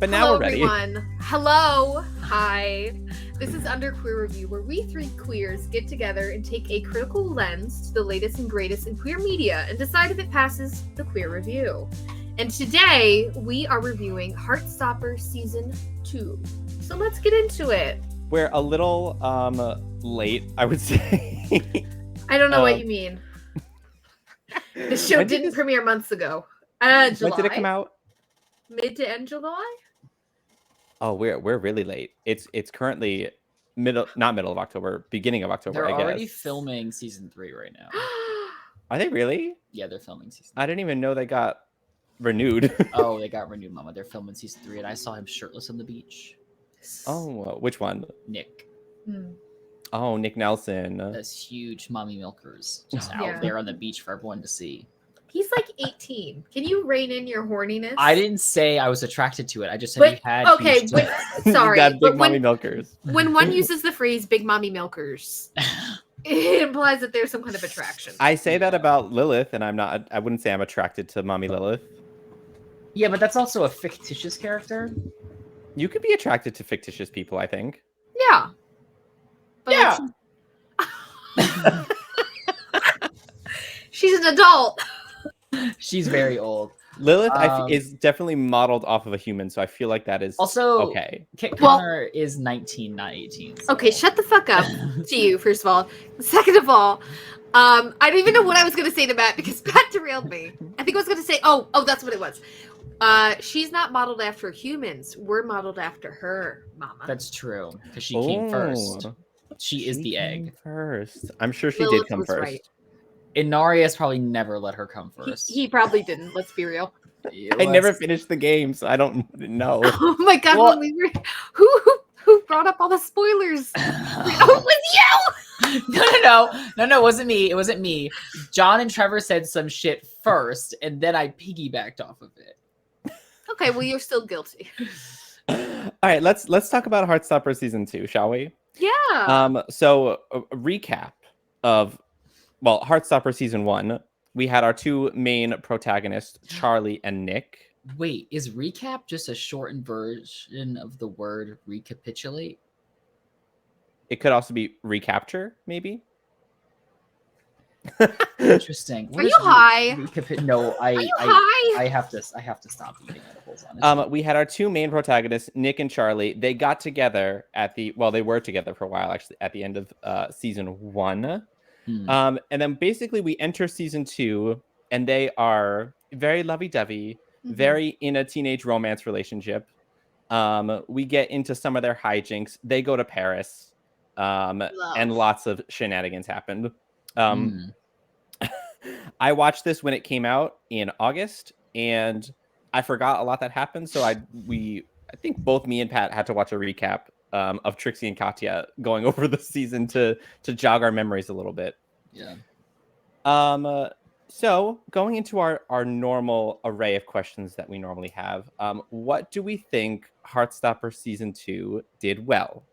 But now Hello, we're ready. everyone. Hello. Hi. This is Under Queer Review, where we three queers get together and take a critical lens to the latest and greatest in queer media and decide if it passes the queer review. And today, we are reviewing Heartstopper Season 2. So let's get into it. We're a little late, I would say. I don't know what you mean. The show didn't premiere months ago. July. When did it come out? Mid to end July? Oh, we're really late. It's currently not middle of October, beginning of October. They're I guess. already filming season 3 right now. Are they really? Yeah, they're filming season 3. I didn't even know they got renewed. Oh, they got renewed, Mama. They're filming season 3, and I saw him shirtless on the beach. Oh, which one? Nick. Oh, Nick Nelson. Those huge mommy milkers just Yeah. out there on the beach for everyone to see. He's like 18. Can you rein in your horniness? I didn't say I was attracted to it. I just said But, he had okay, huge but, tits. sorry. That big But mommy milkers. when one uses the phrase big mommy milkers, it implies that there's some kind of attraction. I say that about Lilith, and I wouldn't say I'm attracted to mommy Lilith. Yeah, but that's also a fictitious character. You could be attracted to fictitious people, I think. Yeah. But Yeah. She's an adult. She's very old. Lilith is definitely modeled off of a human, so I feel like that is Also, okay. Kit Connor is 19, not 18. So. Okay, shut the fuck up to you, first of all. Second of all, I don't even know what I was going to say to Matt because Matt derailed me. I think I was going to say, oh, that's what it was. She's not modeled after humans. We're modeled after her, Mama. That's true, because she came first. She is the came egg. First. I'm sure she Lilith did come was first. right. Inarius probably never let her come first. He probably didn't. Let's be real. I never finished the game, so I don't know. Oh my god! Well- when we were, who brought up all the spoilers? Oh, it was you! No, it wasn't me. It wasn't me. John and Trevor said some shit first, and then I piggybacked off of it. Okay, well you're still guilty. All right, let's talk about Heartstopper season 2, shall we? Yeah. So a recap of Heartstopper season 1. We had our two main protagonists, Charlie and Nick. Wait, is recap just a shortened version of the word recapitulate? It could also be recapture, maybe. Interesting. Are you high? No, Are you high? I have to stop eating edibles, honestly. We had our two main protagonists, Nick and Charlie. They got together they were together for a while, actually, at the end of season 1. And then basically we enter season 2, and they are very lovey-dovey, very in a teenage romance relationship. We get into some of their hijinks. They go to Paris, and lots of shenanigans happened. I watched this when it came out in August, and I forgot a lot that happened. So I think both me and Pat had to watch a recap of Trixie and Katya going over the season to jog our memories a little bit. Yeah. So going into our normal array of questions that we normally have, what do we think Heartstopper season 2 did well?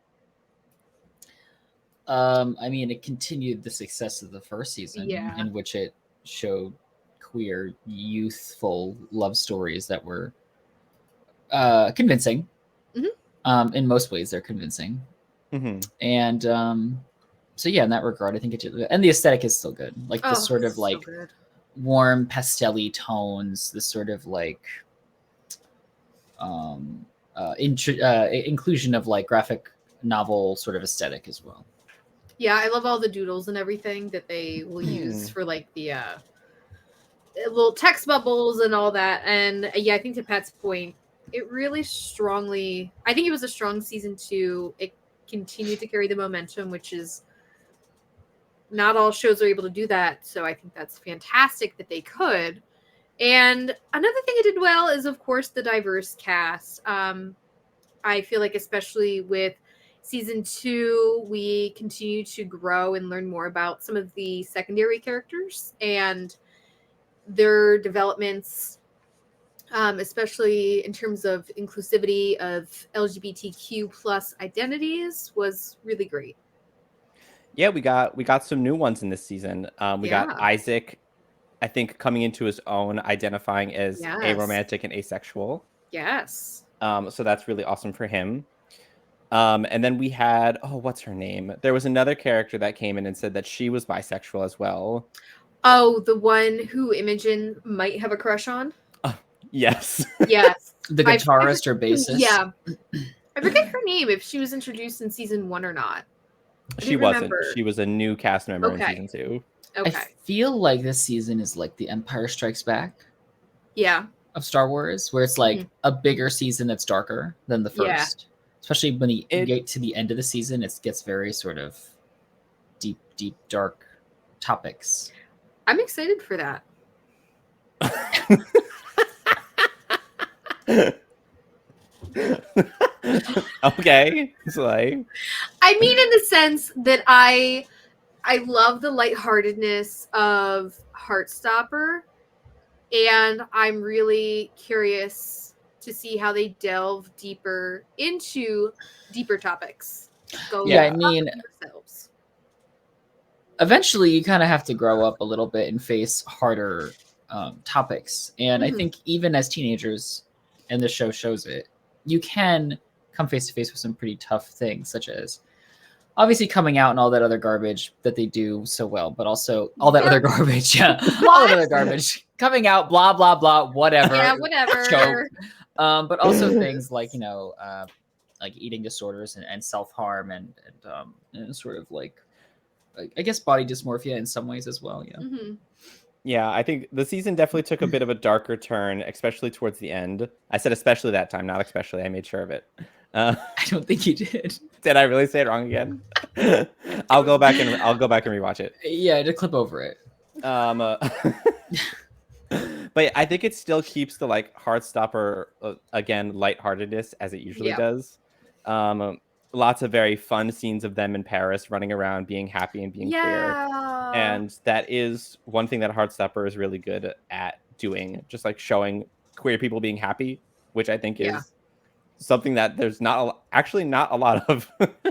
I mean, it continued the success of the first season, Yeah. in which it showed queer, youthful love stories that were convincing. In most ways, they're convincing. And so, yeah, in that regard, I think it did. And the aesthetic is still good. Like this sort of like warm pastel-y tones, this sort of like inclusion of like graphic novel sort of aesthetic as well. Yeah, I love all the doodles and everything that they will use for like the little text bubbles and all that. And yeah, I think to Pat's point, it really strongly, I think it was a strong season 2. It continued to carry the momentum, which is not all shows are able to do that. So I think that's fantastic that they could. And another thing it did well is, of course, the diverse cast. I feel like especially with season 2, we continue to grow and learn more about some of the secondary characters and their developments, especially in terms of inclusivity of LGBTQ plus identities, was really great. Yeah, we got some new ones in this season. We got Isaac, I think, coming into his own, identifying as aromantic and asexual. Yes. So that's really awesome for him. And then we had, what's her name? There was another character that came in and said that she was bisexual as well. Oh, the one who Imogen might have a crush on? Yes. Yes. The guitarist or bassist? Yeah. I forget her name, if she was introduced in season 1 or not. She wasn't. She was a new cast member in season 2. Okay. I feel like this season is like the Empire Strikes Back. Yeah. Of Star Wars, where it's like a bigger season that's darker than the first. Yeah. Especially when you get to the end of the season, it gets very sort of deep, dark topics. I'm excited for that. Okay. So like, I mean, in the sense that I love the lightheartedness of Heartstopper, and I'm really curious to see how they delve deeper into deeper topics. I mean, eventually you kind of have to grow up a little bit and face harder topics. And I think even as teenagers, and the show shows it, you can come face to face with some pretty tough things, such as obviously coming out and all that other garbage that they do so well, but also all that other garbage. Yeah. All that other garbage. Coming out, blah, blah, blah, whatever. Yeah, whatever. Choke. But also things like, like eating disorders and self-harm and sort of like, I guess, body dysmorphia in some ways as well. Yeah. Mm-hmm. Yeah, I think the season definitely took a bit of a darker turn, especially towards the end. I said especially that time, not especially. I made sure of it. I don't think you did. Did I really say it wrong again? I'll go back and rewatch it. Yeah, to clip over it. But I think it still keeps the like Heartstopper again lightheartedness as it usually does. Lots of very fun scenes of them in Paris running around, being happy and being queer. And that is one thing that Heartstopper is really good at doing, just like showing queer people being happy, which I think is something that there's not a lot of.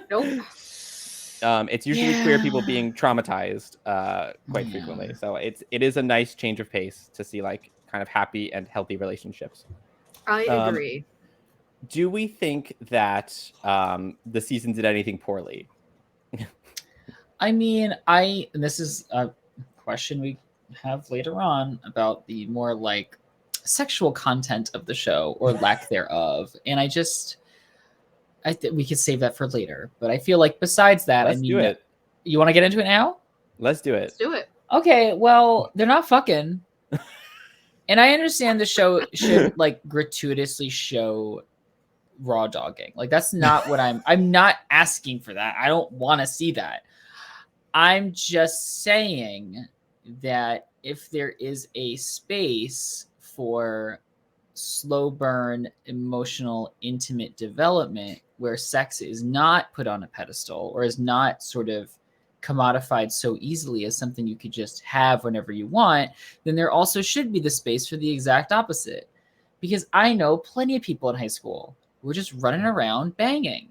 Nope. It's usually queer people being traumatized quite frequently. So it is a nice change of pace to see like kind of happy and healthy relationships. I agree. Do we think that the season did anything poorly? I mean, this is a question we have later on about the more like sexual content of the show or lack thereof. And I think we could save that for later. But I feel like besides that, Let's do it. You want to get into it now? Let's do it. Let's do it. Okay, well, they're not fucking. And I understand the show should like gratuitously show raw dogging. Like that's not what I'm not asking for that. I don't want to see that. I'm just saying that if there is a space for slow burn, emotional, intimate development where sex is not put on a pedestal or is not sort of commodified so easily as something you could just have whenever you want, then there also should be the space for the exact opposite. Because I know plenty of people in high school who are just running around banging.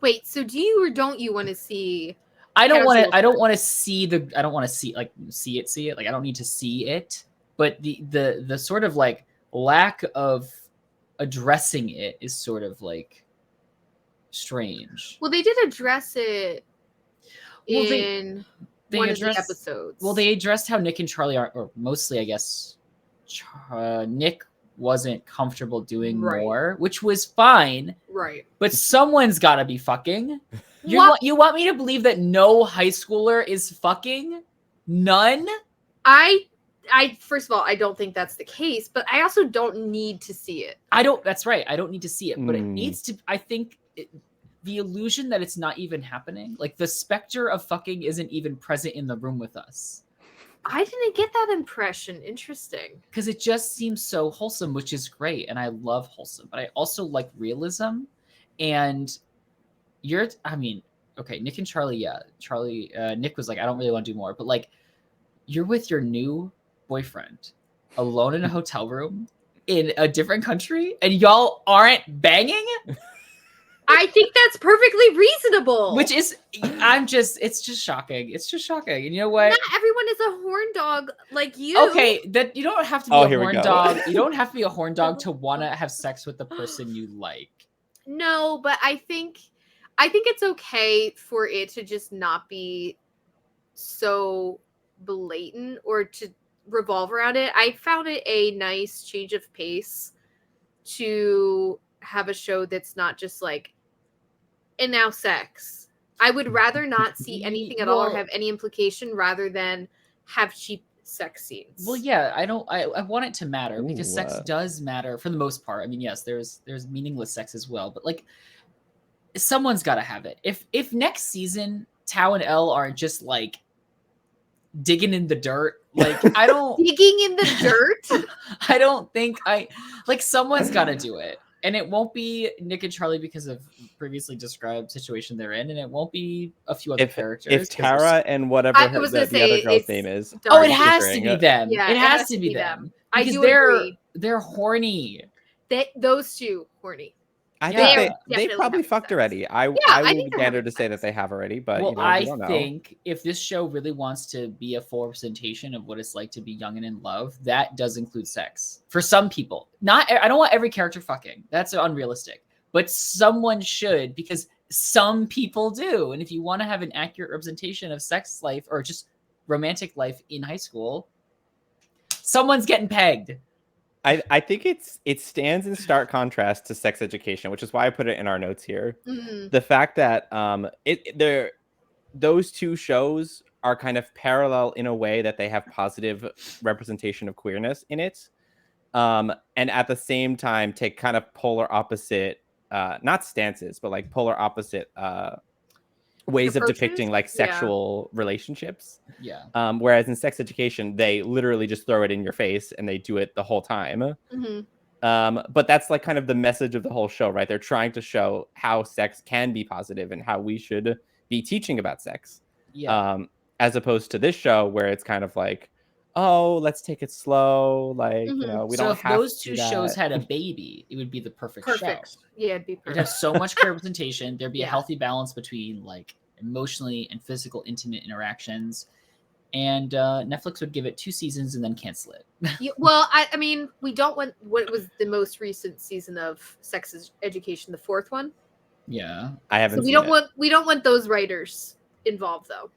Wait, so do you or don't you want to see? I don't want to see it. Like I don't need to see it. But the sort of like lack of addressing it is sort of like strange. Well, they did address it in one of the episodes. Well, they addressed how Nick and Charlie are, or mostly, I guess, Nick wasn't comfortable doing more, which was fine. Right. But someone's got to be fucking. You want me to believe that no high schooler is fucking? None? I first of all, I don't think that's the case, but I also don't need to see it. That's right. I don't need to see it, but it needs to, I think the illusion that it's not even happening, like the specter of fucking isn't even present in the room with us. I didn't get that impression. Interesting. Because it just seems so wholesome, which is great. And I love wholesome, but I also like realism. And Nick and Charlie, Nick was like, I don't really want to do more, but like, you're with your new boyfriend alone in a hotel room in a different country and y'all aren't banging? I think that's perfectly reasonable. Which is, it's just shocking. It's just shocking. And you know what? Not everyone is a horn dog like you. Okay, that you don't have to be a horn dog. You don't have to be a horn dog to want to have sex with the person you like. No, but I think it's okay for it to just not be so blatant or to revolve around it. I found it a nice change of pace to have a show that's not just like, and now sex. I would rather not see anything at all or have any implication rather than have cheap sex scenes. Well, yeah, I want it to matter because sex does matter for the most part. I mean, yes, there's meaningless sex as well, but like someone's got to have it. If next season Tao and Elle are just like digging in the dirt, like I don't digging in the dirt. I don't think someone's got to do it. And it won't be Nick and Charlie because of previously described situation they're in, and it won't be a few other characters. If Tara and whatever the other girl's name is, it has to be them. Yeah, it has to be them. I do agree. They're horny. Those two horny. I think they probably fucked already. I would gander to say that they have already, but I think if this show really wants to be a full representation of what it's like to be young and in love, that does include sex for some people. I don't want every character fucking. That's unrealistic. But someone should, because some people do. And if you want to have an accurate representation of sex life or just romantic life in high school, someone's getting pegged. I think it stands in stark contrast to Sex Education, which is why I put it in our notes here. Mm-hmm. The fact that those two shows are kind of parallel in a way that they have positive representation of queerness in it, and at the same time take kind of polar opposite, not stances, but like polar opposite ways of depicting like sexual relationships. Yeah. Whereas in Sex Education, they literally just throw it in your face and they do it the whole time. Mm-hmm. But that's like kind of the message of the whole show, right? They're trying to show how sex can be positive and how we should be teaching about sex. Yeah. As opposed to this show where it's kind of like, oh, let's take it slow. Like, we don't have to. So if those two shows had a baby, it would be the perfect show. Yeah, it'd be perfect. It'd have so much representation. There'd be a healthy balance between like emotionally and physical intimate interactions. And Netflix would give it 2 seasons and then cancel it. Well, I mean, we don't want what was the most recent season of Sex Education, the 4th one. Yeah, I haven't. So we don't want those writers involved though.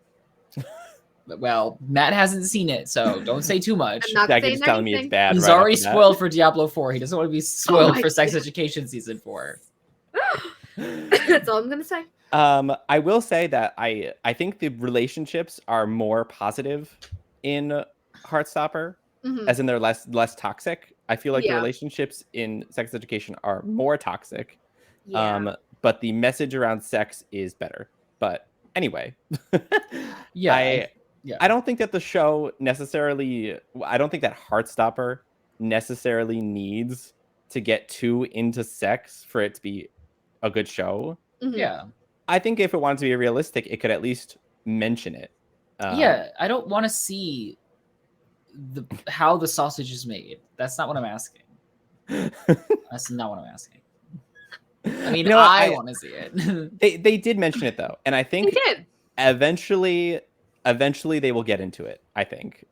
Well, Matt hasn't seen it, so don't say too much. Jackie's telling me it's bad. He's already spoiled for Diablo 4. He doesn't want to be spoiled for Sex Education season 4. That's all I'm gonna say. I will say that I think the relationships are more positive in Heartstopper, as in they're less toxic. I feel like the relationships in Sex Education are more toxic. Yeah. But the message around sex is better. But anyway, I don't think that the show necessarily. I don't think that Heartstopper necessarily needs to get too into sex for it to be a good show. Mm-hmm. Yeah. I think if it wanted to be realistic, it could at least mention it. I don't want to see how the sausage is made. That's not what I'm asking. That's not what I'm asking. I mean, I want to see it. They did mention it though, and I think they did. Eventually they will get into it. I think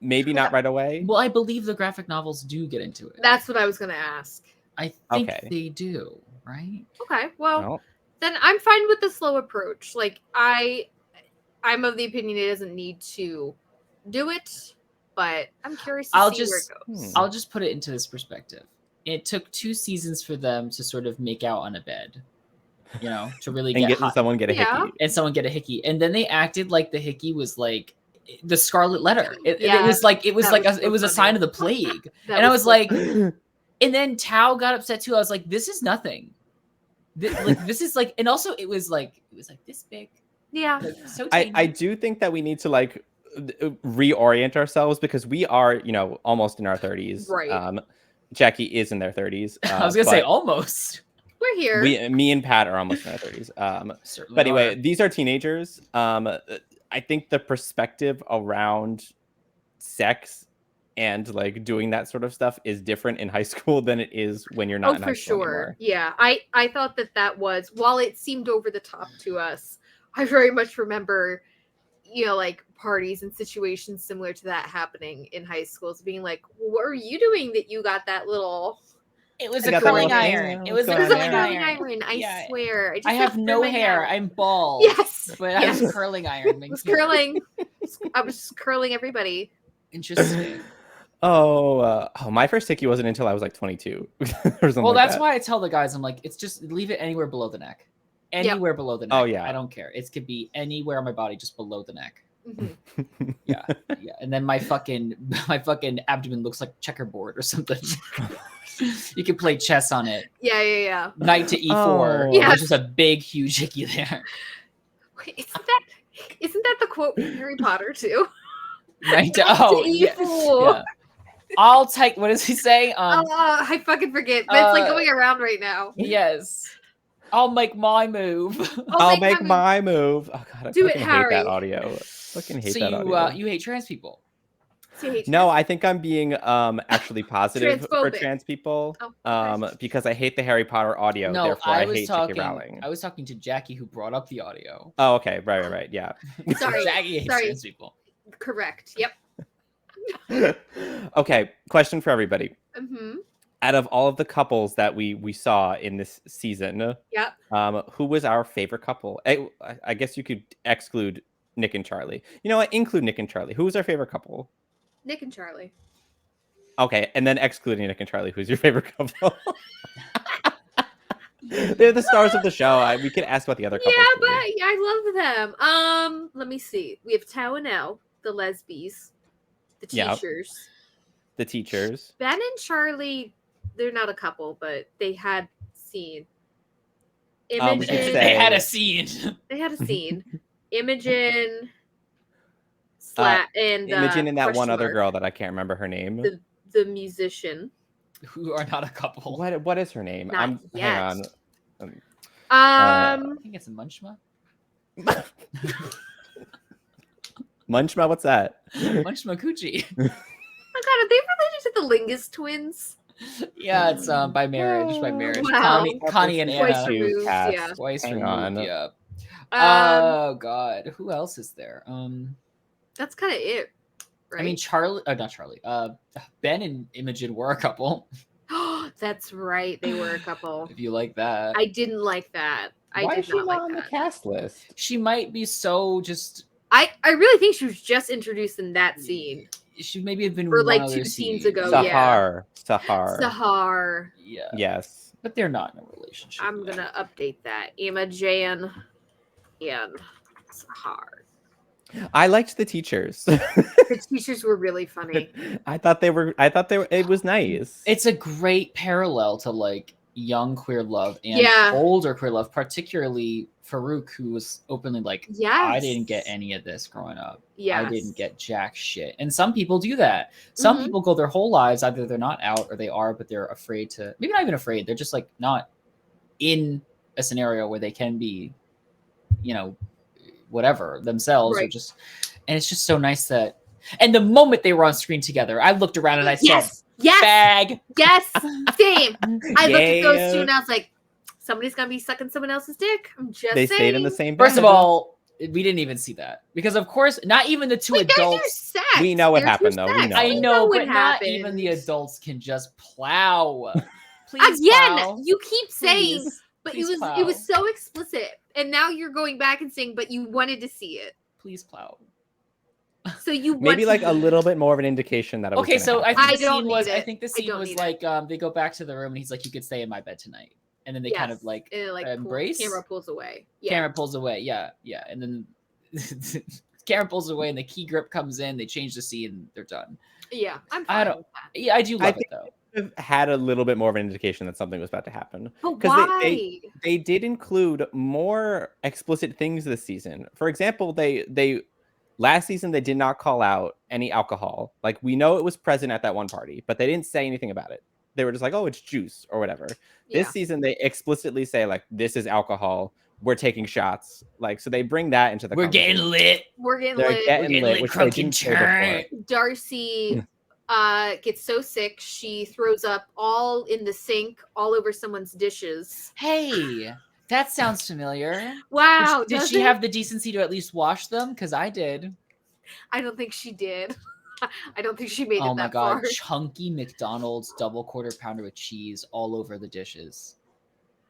maybe not right away. Well, I believe the graphic novels do get into it. That's what I was going to ask. I think they do, right? Okay, well. Then I'm fine with the slow approach. Like I'm of the opinion it doesn't need to do it, but I'm curious to see where it goes. I'll just put it into this perspective. It took 2 seasons for them to sort of make out on a bed, to really get hot. Someone get a hickey. And someone get a hickey. And then they acted like the hickey was like the scarlet letter. It was a sign of the plague. And I was like, and then Tao got upset too. I was like, this is nothing. This is like, and also it was like this big. Yeah. Like, so tiny. I do think that we need to like reorient ourselves because we are, almost in our 30s. Right. Jackie is in their 30s. I was gonna say almost. We're here. Me and Pat are almost in our 30s. But anyway, these are teenagers. I think the perspective around sex and like doing that sort of stuff is different in high school than it is when you're not in high school anymore. Yeah, I thought that was, while it seemed over the top to us, I very much remember, you know, like parties and situations similar to that happening in high schools, being like, what are you doing that you got that little... It was a curling iron. It was a curling iron. I swear. I have no hair. I'm bald. Yes. But I was curling iron. I was curling. I was just curling everybody. Interesting. My first hickey wasn't until I was like 22. Well, that's why I tell the guys, I'm like, it's just leave it anywhere below the neck. Anywhere below the neck. Oh, yeah. I don't care. It could be anywhere on my body, just below the neck. Mm-hmm. Yeah. And then my fucking abdomen looks like checkerboard or something. You can play chess on it. Yeah. Knight to E4. Yeah. There's just a big, huge hickey there. Wait, isn't that the quote from Harry Potter too? Knight to E4. Yeah. I'll take. What does he say? I fucking forget. But it's like going around right now. Yes. I'll make my move. I'll make my move. Oh god, I Do fucking it, Harry. hate that audio. Fucking hate that audio. So you hate trans people? No, I think I'm being actually positive for Transphobic. trans people. Okay. Because I hate the Harry Potter audio. No, therefore I hate J.K. Rowling. I was talking to Jackie, who brought up the audio. Oh, okay, right, yeah. Sorry, Jackie hates trans people. Correct. Yep. Okay, question for everybody. Mm-hmm. Out of all of the couples that we saw in this season, Yep. Who was our favorite couple? I guess you could exclude Nick and Charlie. You know what? Include Nick and Charlie. Who was our favorite couple? Nick and Charlie. Okay, and then excluding Nick and Charlie, who's your favorite couple? They're the stars of the show. We could ask about the other couples. Yeah, but I love them. Let me see. We have Tao and Elle, the lesbies, the teachers. Yep. The teachers. Ben and Charlie, they're not a couple, but they had scene. Imogen. They had a scene. They had a scene. Imogen. And Imogen and that one other girl that I can't remember her name. The musician. Who are not a couple. What is her name? Not yet. Hang on. I think it's Munchma. Munchma, what's that? Munchma Coochie. Oh god, are they related to the Lingus twins? Yeah, it's by marriage. Wow. Connie and Twice Anna. removed, yeah. Twice Hang removed, on. yeah. Oh god, who else is there? That's kind of it, right? I mean, not Charlie. Ben and Imogen were a couple. That's right, they were a couple. If you like that, I didn't like that. Why did is she not like on that. the cast list? she might be so just. I really think she was just introduced in that scene. She maybe have been or like one 2 other scenes scene. ago. Sahar. Yeah. Yes. But they're not in a relationship. I'm gonna update that. Imogen and Sahar. I liked the teachers. The teachers were really funny. I thought they were. It was nice. It's a great parallel to like young queer love and older queer love, particularly Farouk, who was openly like, I didn't get any of this growing up. I didn't get jack shit. And some people do that. Some people go their whole lives, either they're not out or they are, but they're afraid to, maybe not even afraid. They're just like not in a scenario where they can be, you know, whatever themselves or just, and it's just so nice that, and the moment they were on screen together, I looked around and I said, bag. Yes, same. I looked at those two and I was like, somebody's gonna be sucking someone else's dick. I'm just saying. Stayed in the same bed. First of all, we didn't even see that because, of course, not even the two adults. We know what happened, though. I know, but not even the adults can just plow. Please, again, plow. you keep saying, but Please it was so explicit, and now you're going back and saying, but you wanted to see it. Please plow. So you maybe like a little bit more of an indication that it was okay. So I think the scene was need like they go back to the room and he's like, you could stay in my bed tonight. And then they kind of like embrace. Camera pulls away. Camera pulls away. Yeah. And then camera pulls away, and the key grip comes in. They change the scene, and they're done. Yeah, I'm fine with that. Yeah, I do love it though. Have had a little bit more of an indication that something was about to happen. But why? They did include more explicit things this season. For example, they last season they did not call out any alcohol. Like we know it was present at that one party, but they didn't say anything about it. They were just like, oh, it's juice or whatever. This season, they explicitly say, like, this is alcohol. We're taking shots. Like, so they bring that into the We're getting lit. We're getting lit. We're getting lit, which they didn't say before. Darcy gets so sick she throws up all in the sink, all over someone's dishes. Hey, that sounds familiar. Wow. Did she have the decency to at least wash them? Because I did. I don't think she did. I don't think she made it Oh my that god, far. chunky McDonald's double quarter pounder with cheese all over the dishes.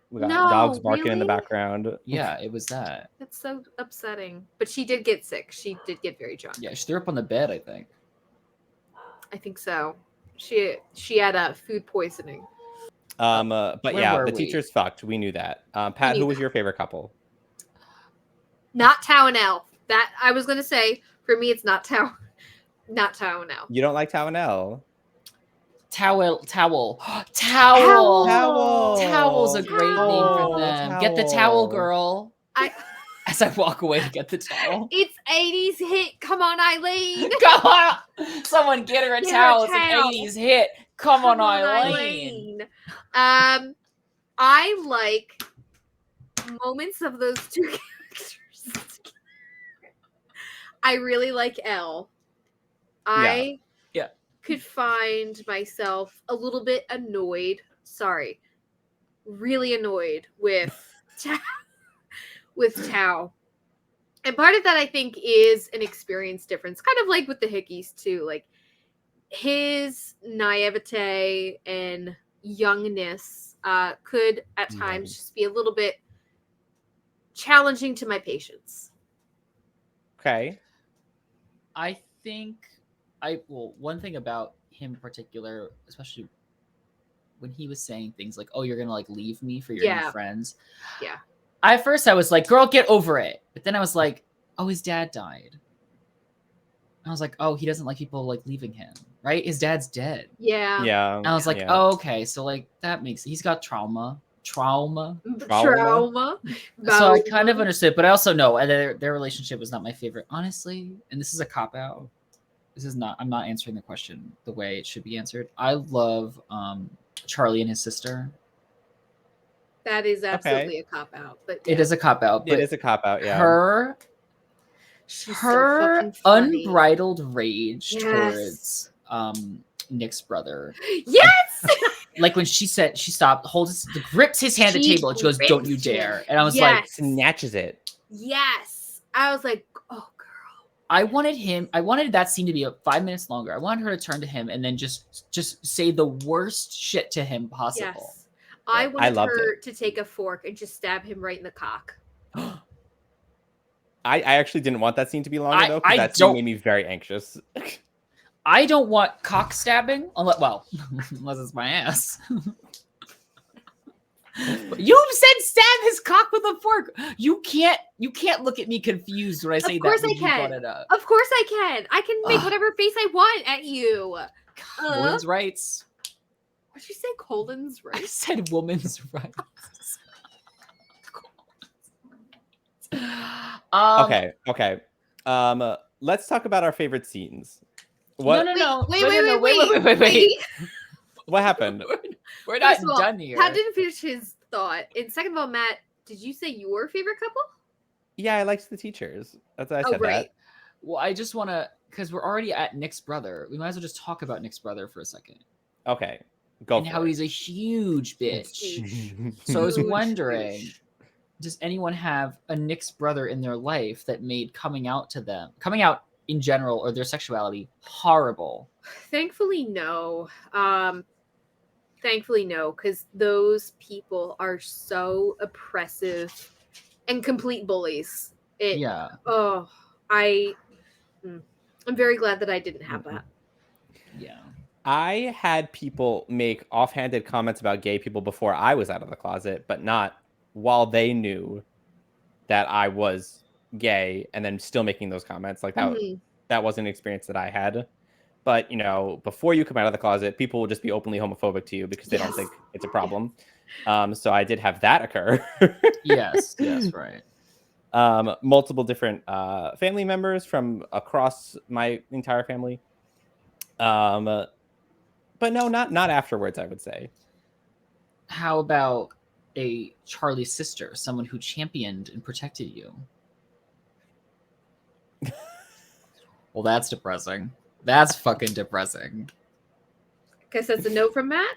We got No, dogs barking in the really? background. Yeah, it was that. That's so upsetting. But she did get sick. She did get very drunk. Yeah, she threw up on the bed, I think. I think so. She had a food poisoning. But Where yeah, were the we? teacher's fucked. We knew that. Pat, who was your favorite couple? Not Tao and Elle. That I was gonna say. For me, it's not Tao. Not Tao and Elle. You don't like Tao and Elle? Towel. Towel. Towel's a great name for them. Get the towel, girl. As I walk away to get the towel. It's 80s hit. Come on, Eileen. Come on. Someone get her a towel. It's an 80s hit. Come on, Eileen. I like moments of those two characters. I really like Elle. I could find myself a little bit annoyed. Sorry. Really annoyed with Tao. And part of that, I think, is an experience difference. Kind of like with the Hickeys, too. Like, his naivete and youngness could, at times, just be a little bit challenging to my patience. Okay. I think one thing about him in particular, especially when he was saying things like, "Oh, you're gonna like leave me for your new friends." Yeah. At first, I was like, "Girl, get over it." But then I was like, "Oh, his dad died." I was like, "Oh, he doesn't like people like leaving him, right? His dad's dead." Yeah. Yeah. And I was like, "Oh, okay, so like that makes he's got trauma." So I kind of understood, but I also know their relationship was not my favorite, honestly. And this is a cop out. I'm not answering the question the way it should be answered. I love Charlie and his sister. That is absolutely a cop out, but it is a cop out. It is a cop out. Yeah. Her so fucking funny. unbridled rage towards Nick's brother. Yes. Like when she said she stopped, grips his hand at the table, and she goes, "Don't you dare!" And I was like, snatches it. Yes. I was like, oh. I wanted that scene to be 5 minutes longer. I wanted her to turn to him and then just say the worst shit to him possible. Yes. I wanted her to take a fork and just stab him right in the cock. I actually didn't want that scene to be longer though, because that scene made me very anxious. I don't want cock stabbing unless it's my ass. You said stab his cock with a fork. You can't look at me confused when I say that. Of course I can. Of course I can. I can make whatever face I want at you. Women's rights. What'd you say? Colden's rights? I said women's rights. Okay. Let's talk about our favorite scenes. What? No. Wait. What happened? We're not done here. Pat didn't finish his thought. And second of all, Matt, did you say your favorite couple? Yeah, I liked the teachers. That's why I said that. Well, I just want to, because we're already at Nick's brother. We might as well just talk about Nick's brother for a second. Okay, and how he's a huge bitch. So I was wondering, does anyone have a Nick's brother in their life that made coming out in general or their sexuality horrible? Thankfully, no. Because those people are so oppressive and complete bullies. I'm very glad that I didn't have that. Yeah. I had people make offhanded comments about gay people before I was out of the closet, but not while they knew that I was gay and then still making those comments. Like that wasn't an experience that I had. But, before you come out of the closet, people will just be openly homophobic to you because they don't think it's a problem. So I did have that occur. Yes, right. Multiple different family members from across my entire family. But no, not afterwards, I would say. How about a Charlie's sister, someone who championed and protected you? Well, that's depressing. That's fucking depressing. Guess that's a no from Matt.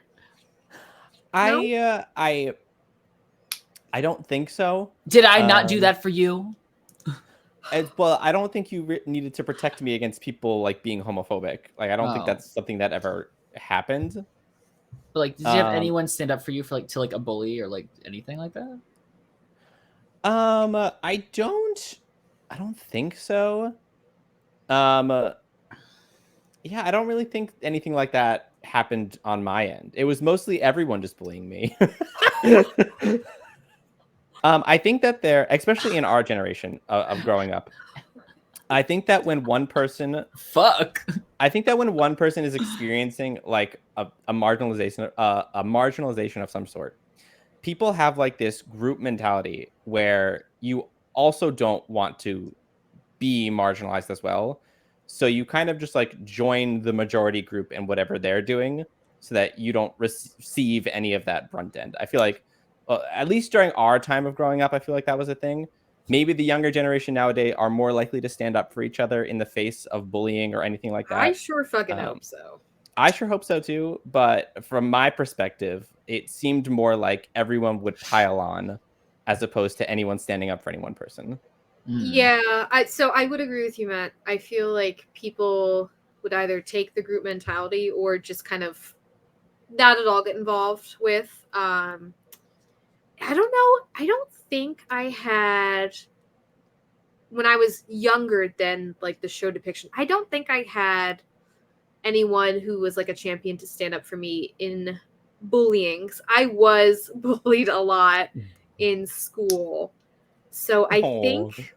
No? I don't think so. Did I not do that for you? Well, I don't think you needed to protect me against people like being homophobic. Like, I don't think that's something that ever happened. But like, did you have anyone stand up for you for like to like a bully or like anything like that? I don't think so. Yeah, I don't really think anything like that happened on my end. It was mostly everyone just bullying me. I think that especially in our generation of growing up, I think that when one person is experiencing like a marginalization of some sort, people have like this group mentality where you also don't want to be marginalized as well. So you kind of just like join the majority group in whatever they're doing so that you don't receive any of that brunt end. I feel like, at least during our time of growing up, I feel like that was a thing. Maybe the younger generation nowadays are more likely to stand up for each other in the face of bullying or anything like that. I sure fucking hope so. I sure hope so too. But from my perspective, it seemed more like everyone would pile on as opposed to anyone standing up for any one person. Yeah, so I would agree with you, Matt. I feel like people would either take the group mentality or just kind of not at all get involved with. I don't know. I don't think I had, when I was younger than like the show depiction, I don't think I had anyone who was like a champion to stand up for me in bullying. I was bullied a lot in school. So I think,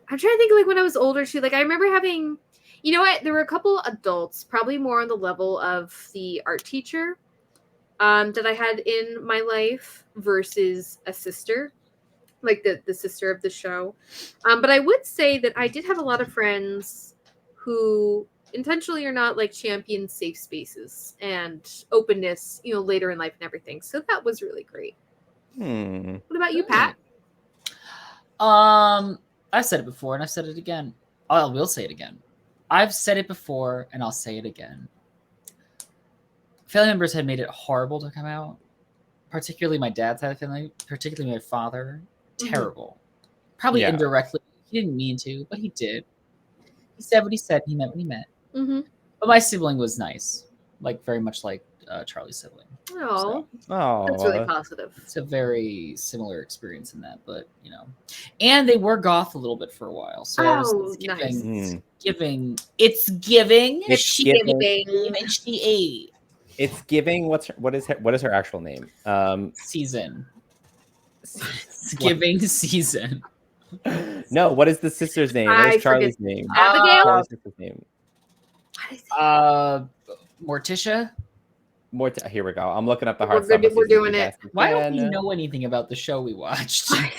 I'm trying to think like when I was older too, like I remember having, you know what, there were a couple adults, probably more on the level of the art teacher that I had in my life versus a sister, like the sister of the show. But I would say that I did have a lot of friends who intentionally or not like champion safe spaces and openness, you know, later in life and everything. So that was really great. What about you, Pat? I've said it before and I've said it again. I will say it again. I've said it before and I'll say it again. Family members had made it horrible to come out. Particularly my dad's side of the family, particularly my father. Terrible. Probably indirectly. He didn't mean to, but he did. He said what he said. He meant what he meant. But my sibling was nice. Like, very much like Charlie's sibling. Oh, that's really positive. It's a very similar experience in that, but you know, and they were goth a little bit for a while. So nice. It's giving. It's giving. What is her actual name? Season. It's giving season. No, what is the sister's name? What is Charlie's name? Abigail. What is the sister's name? Morticia. Here we go. I'm looking up the Heartstopper. We're doing it. Why don't we know anything about the show we watched? I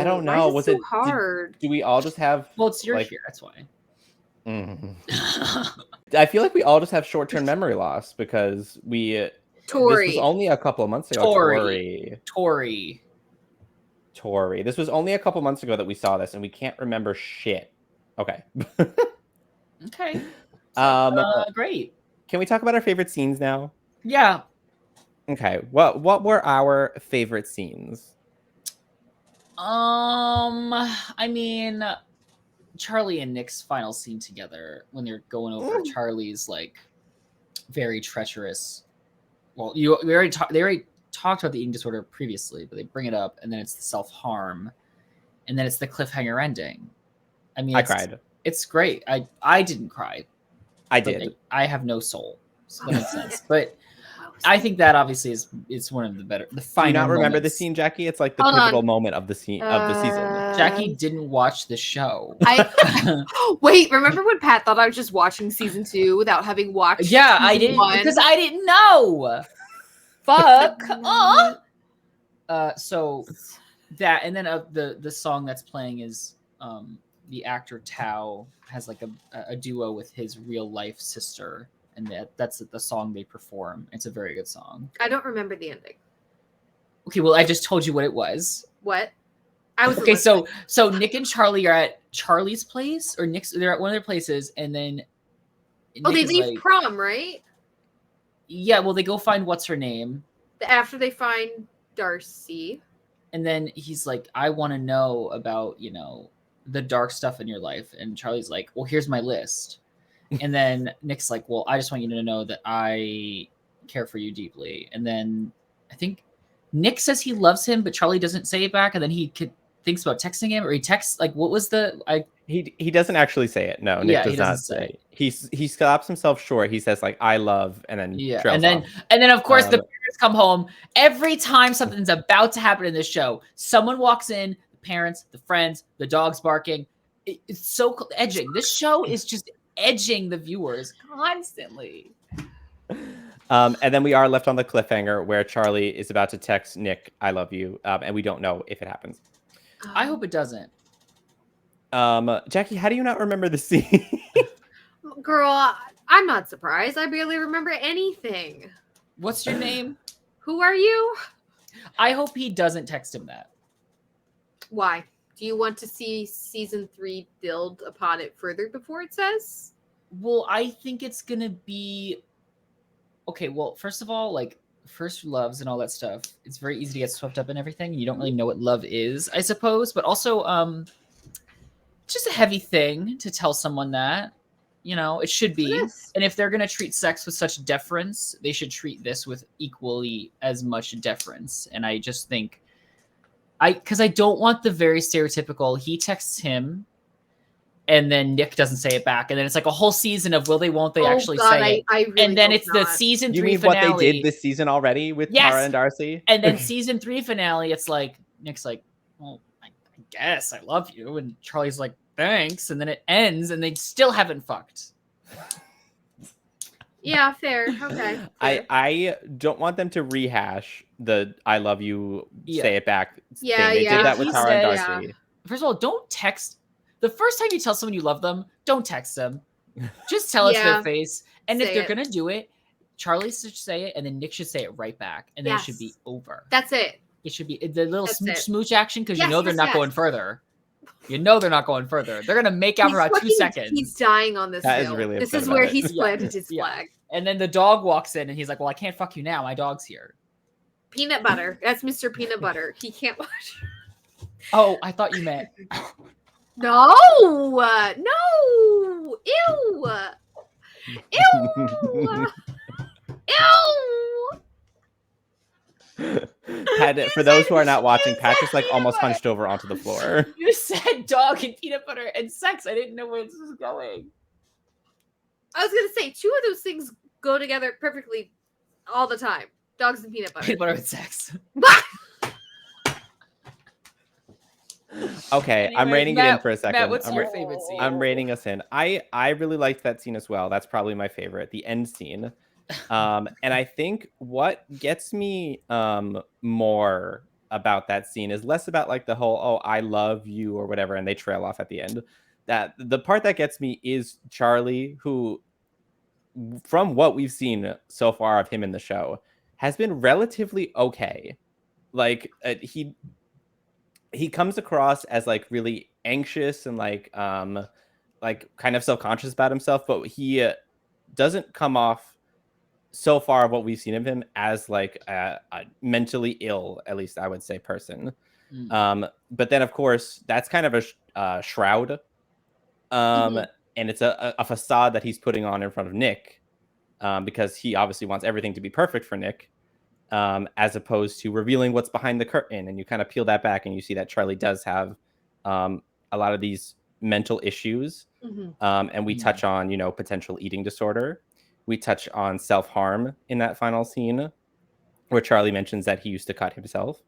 don't know. Was it so hard? Do we all just have? Well, it's your here. That's why. I feel like we all just have short-term memory loss because This was only a couple of months ago. Tori. This was only a couple months ago that we saw this, and we can't remember shit. Okay. Okay. Great. Can we talk about our favorite scenes now? Yeah. Okay. What were our favorite scenes? I mean, Charlie and Nick's final scene together when they're going over Charlie's like very treacherous. Well, they already talked about the eating disorder previously, but they bring it up, and then it's the self-harm, and then it's the cliffhanger ending. I mean, I cried. It's great. I didn't cry. I did. I have no soul, so that makes sense. But I think that obviously is one of the better. The final. Do you not remember the scene, Jackie? It's like the pivotal moment of the scene of the season. Jackie didn't watch the show. Wait, remember when Pat thought I was just watching season 2 without having watched? Yeah, I didn't because I didn't know. Fuck. So that, and then the song that's playing is the actor Tao has like a duo with his real life sister, and that's the song they perform. It's a very good song. I don't remember the ending. Okay, well I just told you what it was. What? I was okay. So Nick and Charlie are at Charlie's place, or they're at one of their places, and then they leave prom, right? Yeah, well, they go find what's her name. After they find Darcy. And then he's like, I want to know about, the dark stuff in your life. And Charlie's like, well, here's my list. And then Nick's like, well, I just want you to know that I care for you deeply. And then I think Nick says he loves him, but Charlie doesn't say it back. And then he thinks about texting him, or he texts, like, what was He doesn't actually say it. No, Nick does not say. He stops himself short. He says like I love, and then trails off. And then of course the parents come home. Every time something's about to happen in this show, someone walks in, the parents, the friends, the dog's barking. It's so edging. This show is just edging the viewers constantly. And then we are left on the cliffhanger where Charlie is about to text Nick, I love you. And we don't know if it happens. I hope it doesn't. Jackie, how do you not remember the scene? Girl, I'm not surprised. I barely remember anything. What's your name? Who are you? I hope he doesn't text him that. Why? Do you want to see season 3 build upon it further before it says? Well, I think it's going to be... Okay, well, first of all, like, first loves and all that stuff, it's very easy to get swept up in everything. You don't really know what love is, I suppose. But also, it's just a heavy thing to tell someone that. It should be. Yes. And if they're going to treat sex with such deference, they should treat this with equally as much deference. And I just think... Because I don't want the very stereotypical, he texts him, and then Nick doesn't say it back. And then it's like a whole season of will they, won't they actually say it. I really and then it's not. The season 3 finale. You mean what they did this season already with Tara and Darcy? And then season 3 finale, it's like, Nick's like, well, I guess I love you. And Charlie's like, thanks. And then it ends, and they still haven't fucked. Yeah, fair. Okay. Fair. I don't want them to rehash the I love you, say it back thing. They did that with Tara and Darcy. Yeah. First of all, don't text. The first time you tell someone you love them, don't text them. Just tell it to their face. And if they're going to do it, Charlie should say it, and then Nick should say it right back. And then it should be over. That's it. It should be the little smooch action, because they're not going further. They're not going further. They're going to make out for about 2 seconds. He's dying on this hill. This is where he's planted his flag. And then the dog walks in, and he's like, well, I can't fuck you now. My dog's here. Peanut butter. That's Mr. Peanut Butter. He can't watch. Oh, I thought you meant... No! No! Ew! Ew! Ew! For those who are not watching, Pat just like almost hunched over onto the floor. You said dog and peanut butter and sex. I didn't know where this was going. I was gonna say 2 of those things go together perfectly all the time. Dogs and peanut butter. Peanut butter and sex. Okay, anyway, I'm reining it in for a second. Matt, what's your favorite scene? I'm reining us in. I really liked that scene as well. That's probably my favorite, the end scene. And I think what gets me more about that scene is less about like the whole I love you or whatever, and they trail off at the end. That the part that gets me is Charlie, who, from what we've seen so far of him in the show, has been relatively okay. Like he comes across as like really anxious and like kind of self-conscious about himself, but he doesn't come off so far of what we've seen of him as like a mentally ill, at least I would say, person. But then of course that's kind of a shroud. And it's a facade that he's putting on in front of Nick, because he obviously wants everything to be perfect for Nick. As opposed to revealing what's behind the curtain, and you kind of peel that back and you see that Charlie does have a lot of these mental issues. And we touch on, potential eating disorder. We touch on self-harm in that final scene where Charlie mentions that he used to cut himself.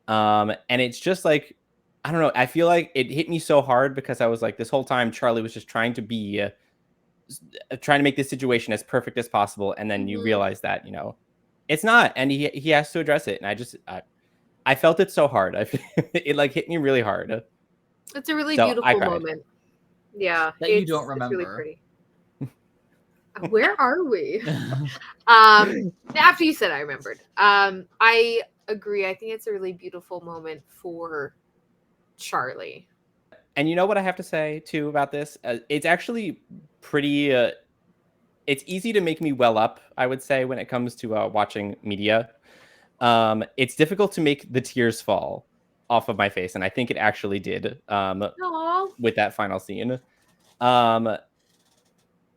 And it's just like, I don't know. I feel like it hit me so hard because I was like, this whole time Charlie was just trying to make this situation as perfect as possible. And then you realize that, it's not, and he has to address it. And I felt it so hard. It like hit me really hard. It's a really beautiful moment. Yeah. That you don't remember. Really pretty. Where are we? After you said I remembered. I agree. I think it's a really beautiful moment for Charlie. And you know what I have to say too about this? It's actually pretty it's easy to make me well up, I would say, when it comes to watching media. It's difficult to make the tears fall off of my face, and I think it actually did with that final scene.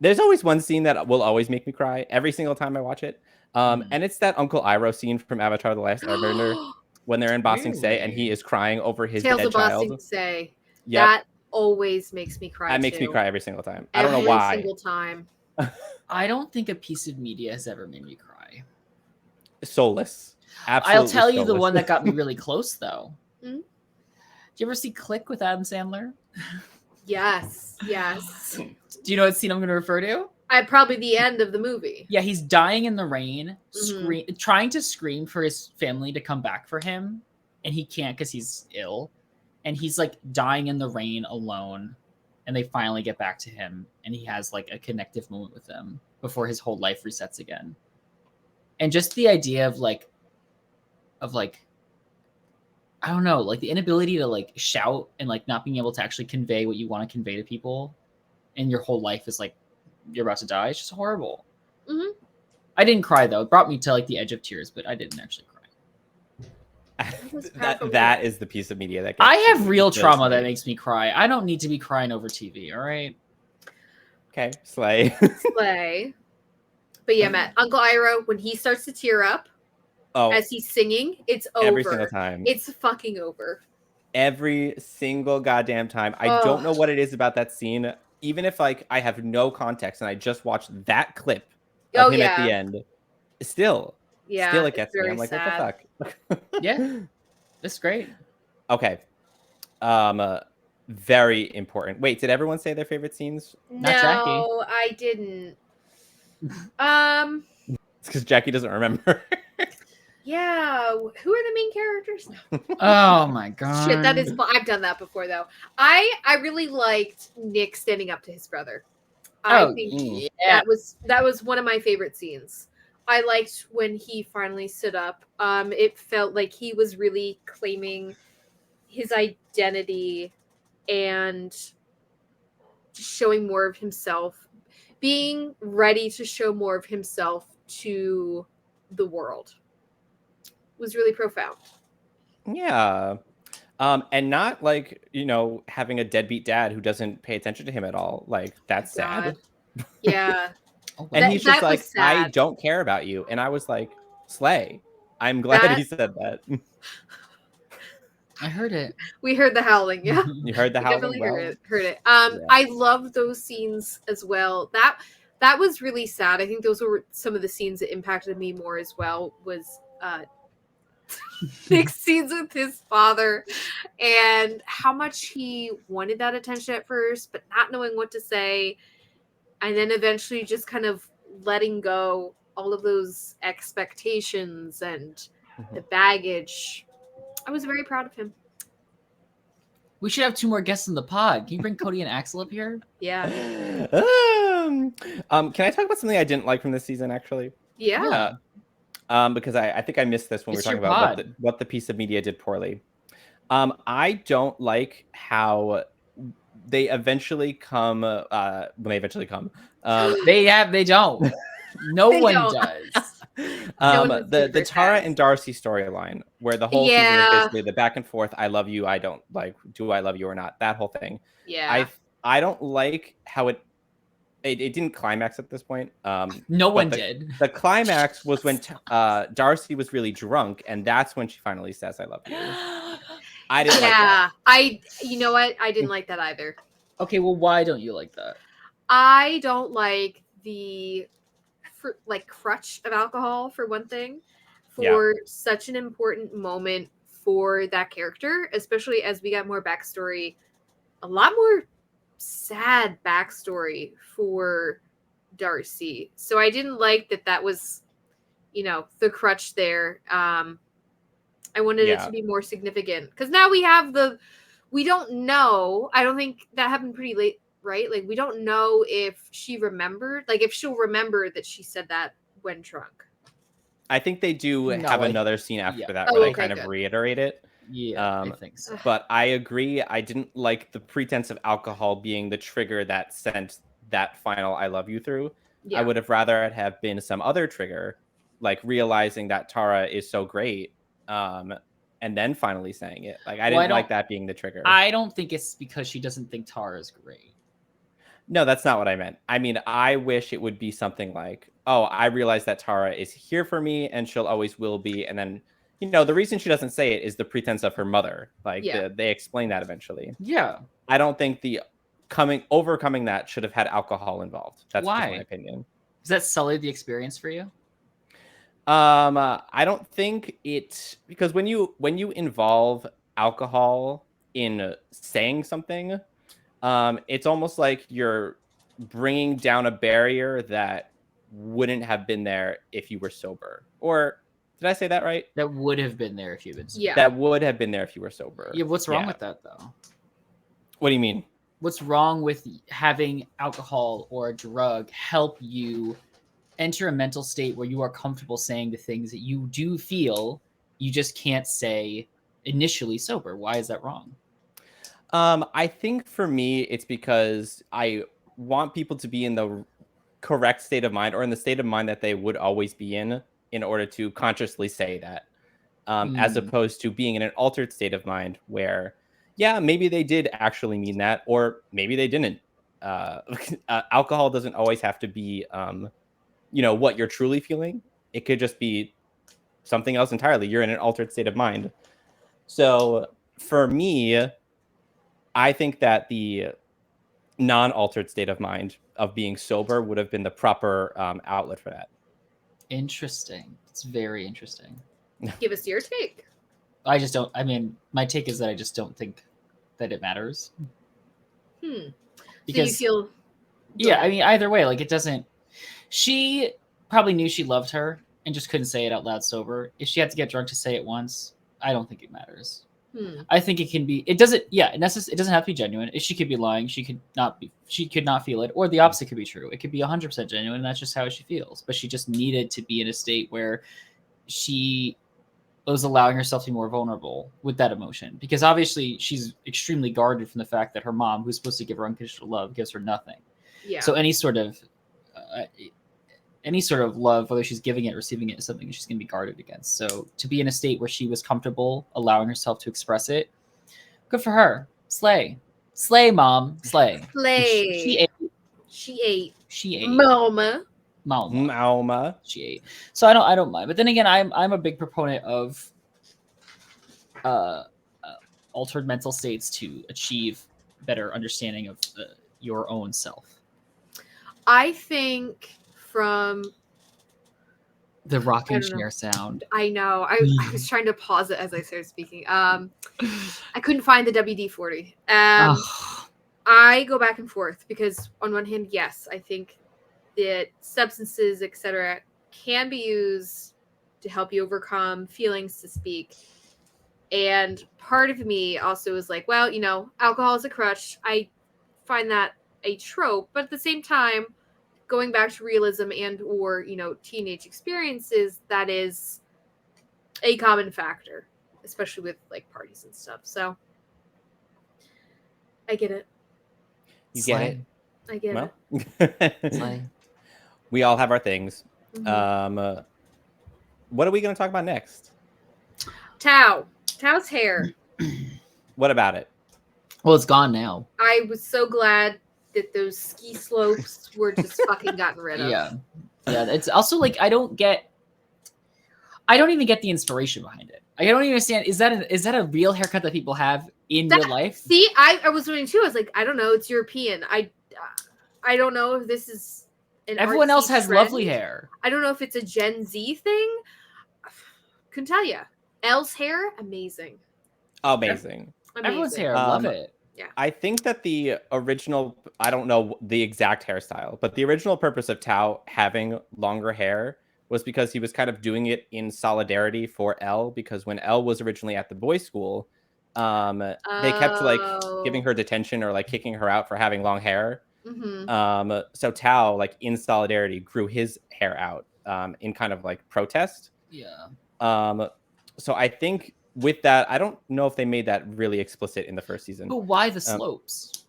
There's always one scene that will always make me cry every single time I watch it. And it's that Uncle Iroh scene from Avatar: The Last Airbender when they're in Ba Sing Se and he is crying over his Tales dead of Ba child. Sing Se. Yep. That always makes me cry. That makes me cry every single time. I don't know why. Every single time. I don't think a piece of media has ever made me cry. Soulless. Absolutely. I'll tell you soulless. the one that got me really close, though. Mm-hmm. Did you ever see Click with Adam Sandler? Yes. Do you know what scene I'm going to refer to? Probably the end of the movie. Yeah, he's dying in the rain, trying to scream for his family to come back for him, and he can't because he's ill. And he's like dying in the rain alone, and they finally get back to him, and he has like a connective moment with them before his whole life resets again. And just the idea of like I don't know, like the inability to like shout and like not being able to actually convey what you want to convey to people, and your whole life is like you're about to die. It's just horrible. Mm-hmm. I didn't cry though. It brought me to like the edge of tears, but I didn't actually cry. that is the piece of media that I have real trauma that makes me cry. I don't need to be crying over TV. All right. Okay, slay. But yeah, Matt, Uncle Iroh, when he starts to tear up as he's singing, it's over. Every single time. It's fucking over. Every single goddamn time. I don't know what it is about that scene. Even if like I have no context and I just watched that clip of him at the end, still it gets me. I'm like, sad. What the fuck? Yeah, that's great. Okay. Very important. Wait, did everyone say their favorite scenes? Not Jackie. No, I didn't. It's because Jackie doesn't remember. Yeah, who are the main characters? Oh my god! Shit, that is. I've done that before though. I really liked Nick standing up to his brother. I think that was one of my favorite scenes. I liked when he finally stood up. It felt like he was really claiming his identity and showing more of himself, being ready to show more of himself to the world. Was really profound. Yeah. And not like, having a deadbeat dad who doesn't pay attention to him at all. Like, that's sad. Yeah. And he's just like, I don't care about you. And I was like, slay. I'm glad he said that. I heard it. We heard the howling, yeah. You heard the howling? Definitely heard it. I love those scenes as well. That was really sad. I think those were some of the scenes that impacted me more as well, was Nick's scenes with his father and how much he wanted that attention at first, but not knowing what to say. And then eventually just kind of letting go all of those expectations and the baggage. I was very proud of him. We should have 2 more guests in the pod. Can you bring Cody and Axel up here? Yeah. Can I talk about something I didn't like from this season, actually? Yeah. Because I think I missed this when we were talking about what the piece of media did poorly. I don't like how they eventually come. When they eventually come, they don't. No one does. The Tara and Darcy storyline, where the whole season is basically the back and forth. I love you. I don't like. Do I love you or not? That whole thing. Yeah. I don't like how it didn't climax at this point. No one did. The climax was when Darcy was really drunk, and that's when she finally says, "I love you." I didn't like that. You know what? I didn't like that either. Okay, well, why don't you like that? I don't like the crutch of alcohol, for one thing, for such an important moment for that character, especially as we got more backstory, a lot more sad backstory for Darcy. So I didn't like that was, the crutch there. I wanted it to be more significant, because now we don't know. I don't think that happened pretty late, right? Like, we don't know if she remembered, like if she'll remember that she said that when drunk. I think they do have another scene after that where they kind of reiterate it. Yeah, I think so. But I agree. I didn't like the pretense of alcohol being the trigger that sent that final "I love you" through. I would have rather it have been some other trigger, like realizing that Tara is so great, and then finally saying it. Like I didn't like that being the trigger. I don't think it's because she doesn't think Tara is great. No, that's not what I meant. I mean, I wish it would be something like, oh, I realize that Tara is here for me and she'll always will be. And then, the reason she doesn't say it is the pretense of her mother. Like they explain that eventually. Yeah. I don't think overcoming that should have had alcohol involved. That's just my opinion. Does that sully the experience for you? I don't think because when you involve alcohol in saying something, it's almost like you're bringing down a barrier that wouldn't have been there if you were sober. Or did I say that right? That would have been there if you had been sober. Yeah. That would have been there if you were sober. Yeah, what's wrong with that, though? What do you mean? What's wrong with having alcohol or a drug help you enter a mental state where you are comfortable saying the things that you do feel you just can't say initially sober? Why is that wrong? I think for me, it's because I want people to be in the correct state of mind or in the state of mind that they would always be in order to consciously say that, as opposed to being in an altered state of mind where, yeah, maybe they did actually mean that, or maybe they didn't. Alcohol doesn't always have to be, what you're truly feeling. It could just be something else entirely. You're in an altered state of mind. So for me, I think that the non-altered state of mind of being sober would have been the proper outlet for that. Interesting. It's very interesting. Give us your take. I just don't. I mean, my take is that I just don't think that it matters. Because so you feel. Yeah, I mean, either way, like it doesn't. She probably knew she loved her and just couldn't say it out loud sober. If she had to get drunk to say it once, I don't think it matters. I think it can be. It doesn't. Yeah, it doesn't have to be genuine. If she could be lying, she could not be. She could not feel it, or the opposite could be true. It could be 100% genuine, and that's just how she feels. But she just needed to be in a state where she was allowing herself to be more vulnerable with that emotion, because obviously she's extremely guarded from the fact that her mom, who's supposed to give her unconditional love, gives her nothing. Yeah. So any sort of love, whether she's giving it or receiving it, is something she's going to be guarded against. So to be in a state where she was comfortable allowing herself to express it, good for her. Slay, mom, slay. Slay. She ate. Mama. She ate. So I don't mind. But then again, I'm a big proponent of altered mental states to achieve better understanding of your own self. I think from the rocking chair sound. I know. I was trying to pause it as I started speaking. I couldn't find the WD-40. I go back and forth because on one hand, yes, I think that substances, etc., can be used to help you overcome feelings to speak. And part of me also is like, well, alcohol is a crutch. I find that a trope, but at the same time, going back to realism and or teenage experiences, that is a common factor, especially with like parties and stuff. So I get it. You get it. I get it. We all have our things. What are we going to talk about next? Tao's hair. What about it? Well, it's gone now. I was so glad that those ski slopes were just fucking gotten rid of. Yeah. It's also like I don't even get the inspiration behind it. I don't even understand. Is that a real haircut that people have in real life? See, I was wondering too. I was like, I don't know. It's European. I don't know if this is an everyone else has trend. Lovely hair. I don't know if it's a Gen Z thing. Couldn't tell you. Elle's hair, amazing. Everyone's hair, love it. Yeah. I think that the original, I don't know the exact hairstyle, but the original purpose of Tao having longer hair was because he was kind of doing it in solidarity for Elle, because when Elle was originally at the boys' school, they kept like giving her detention or like kicking her out for having long hair. So Tao, like in solidarity, grew his hair out in kind of like protest. Yeah. So I think with that, I don't know if they made that really explicit in the first season. But why the slopes?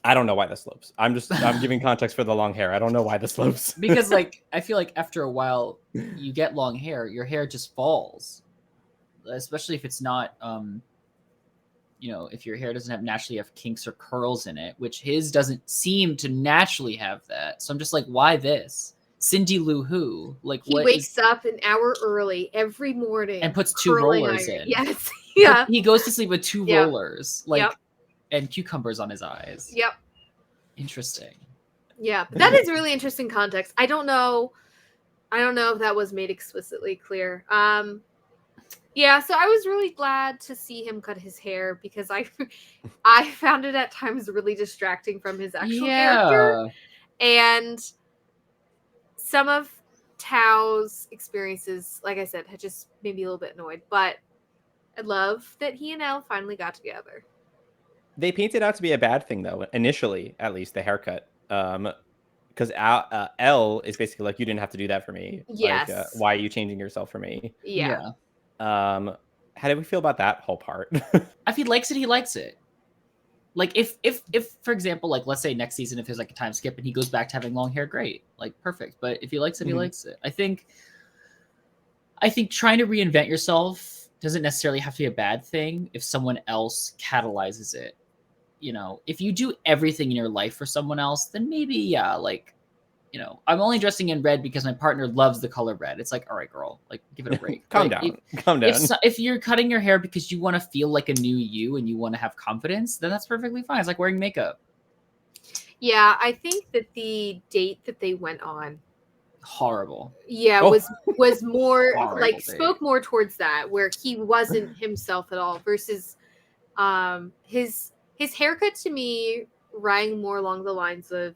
I don't know why the slopes. I'm giving context for the long hair. I don't know why the slopes. Because like I feel like after a while you get long hair, your hair just falls. Especially if it's not if your hair doesn't naturally have kinks or curls in it, which his doesn't seem to naturally have that. So I'm just like, why this? Cindy Lou Who? Like he wakes up an hour early every morning and puts 2 rollers iron. in. Yes. Yeah. He goes to sleep with 2 rollers, like, yep. and cucumbers on his eyes. Yep. Interesting. Yeah, that is really interesting context. I don't know if that was made explicitly clear. Yeah, so I was really glad to see him cut his hair because I found it at times really distracting from his actual character. And some of Tao's experiences, like I said, had just made me a little bit annoyed. But I love that he and Elle finally got together. They painted out to be a bad thing, though, initially, at least, the haircut. Because Elle is basically like, you didn't have to do that for me. Yes. Like, why are you changing yourself for me? Yeah. How did we feel about that whole part? If he likes it, he likes it. Like if for example, like let's say next season, if there's like a time skip and he goes back to having long hair, great, like perfect. But if he likes it, he likes it. I think trying to reinvent yourself doesn't necessarily have to be a bad thing if someone else catalyzes it. If you do everything in your life for someone else, then maybe I'm only dressing in red because my partner loves the color red. It's like, all right, girl, like give it a break. Calm down. Calm down. If you're cutting your hair because you want to feel like a new you and you want to have confidence, then that's perfectly fine. It's like wearing makeup. Yeah, I think that the date that they went on, horrible. Yeah, was more like spoke more towards that, where he wasn't himself at all versus his haircut to me rang more along the lines of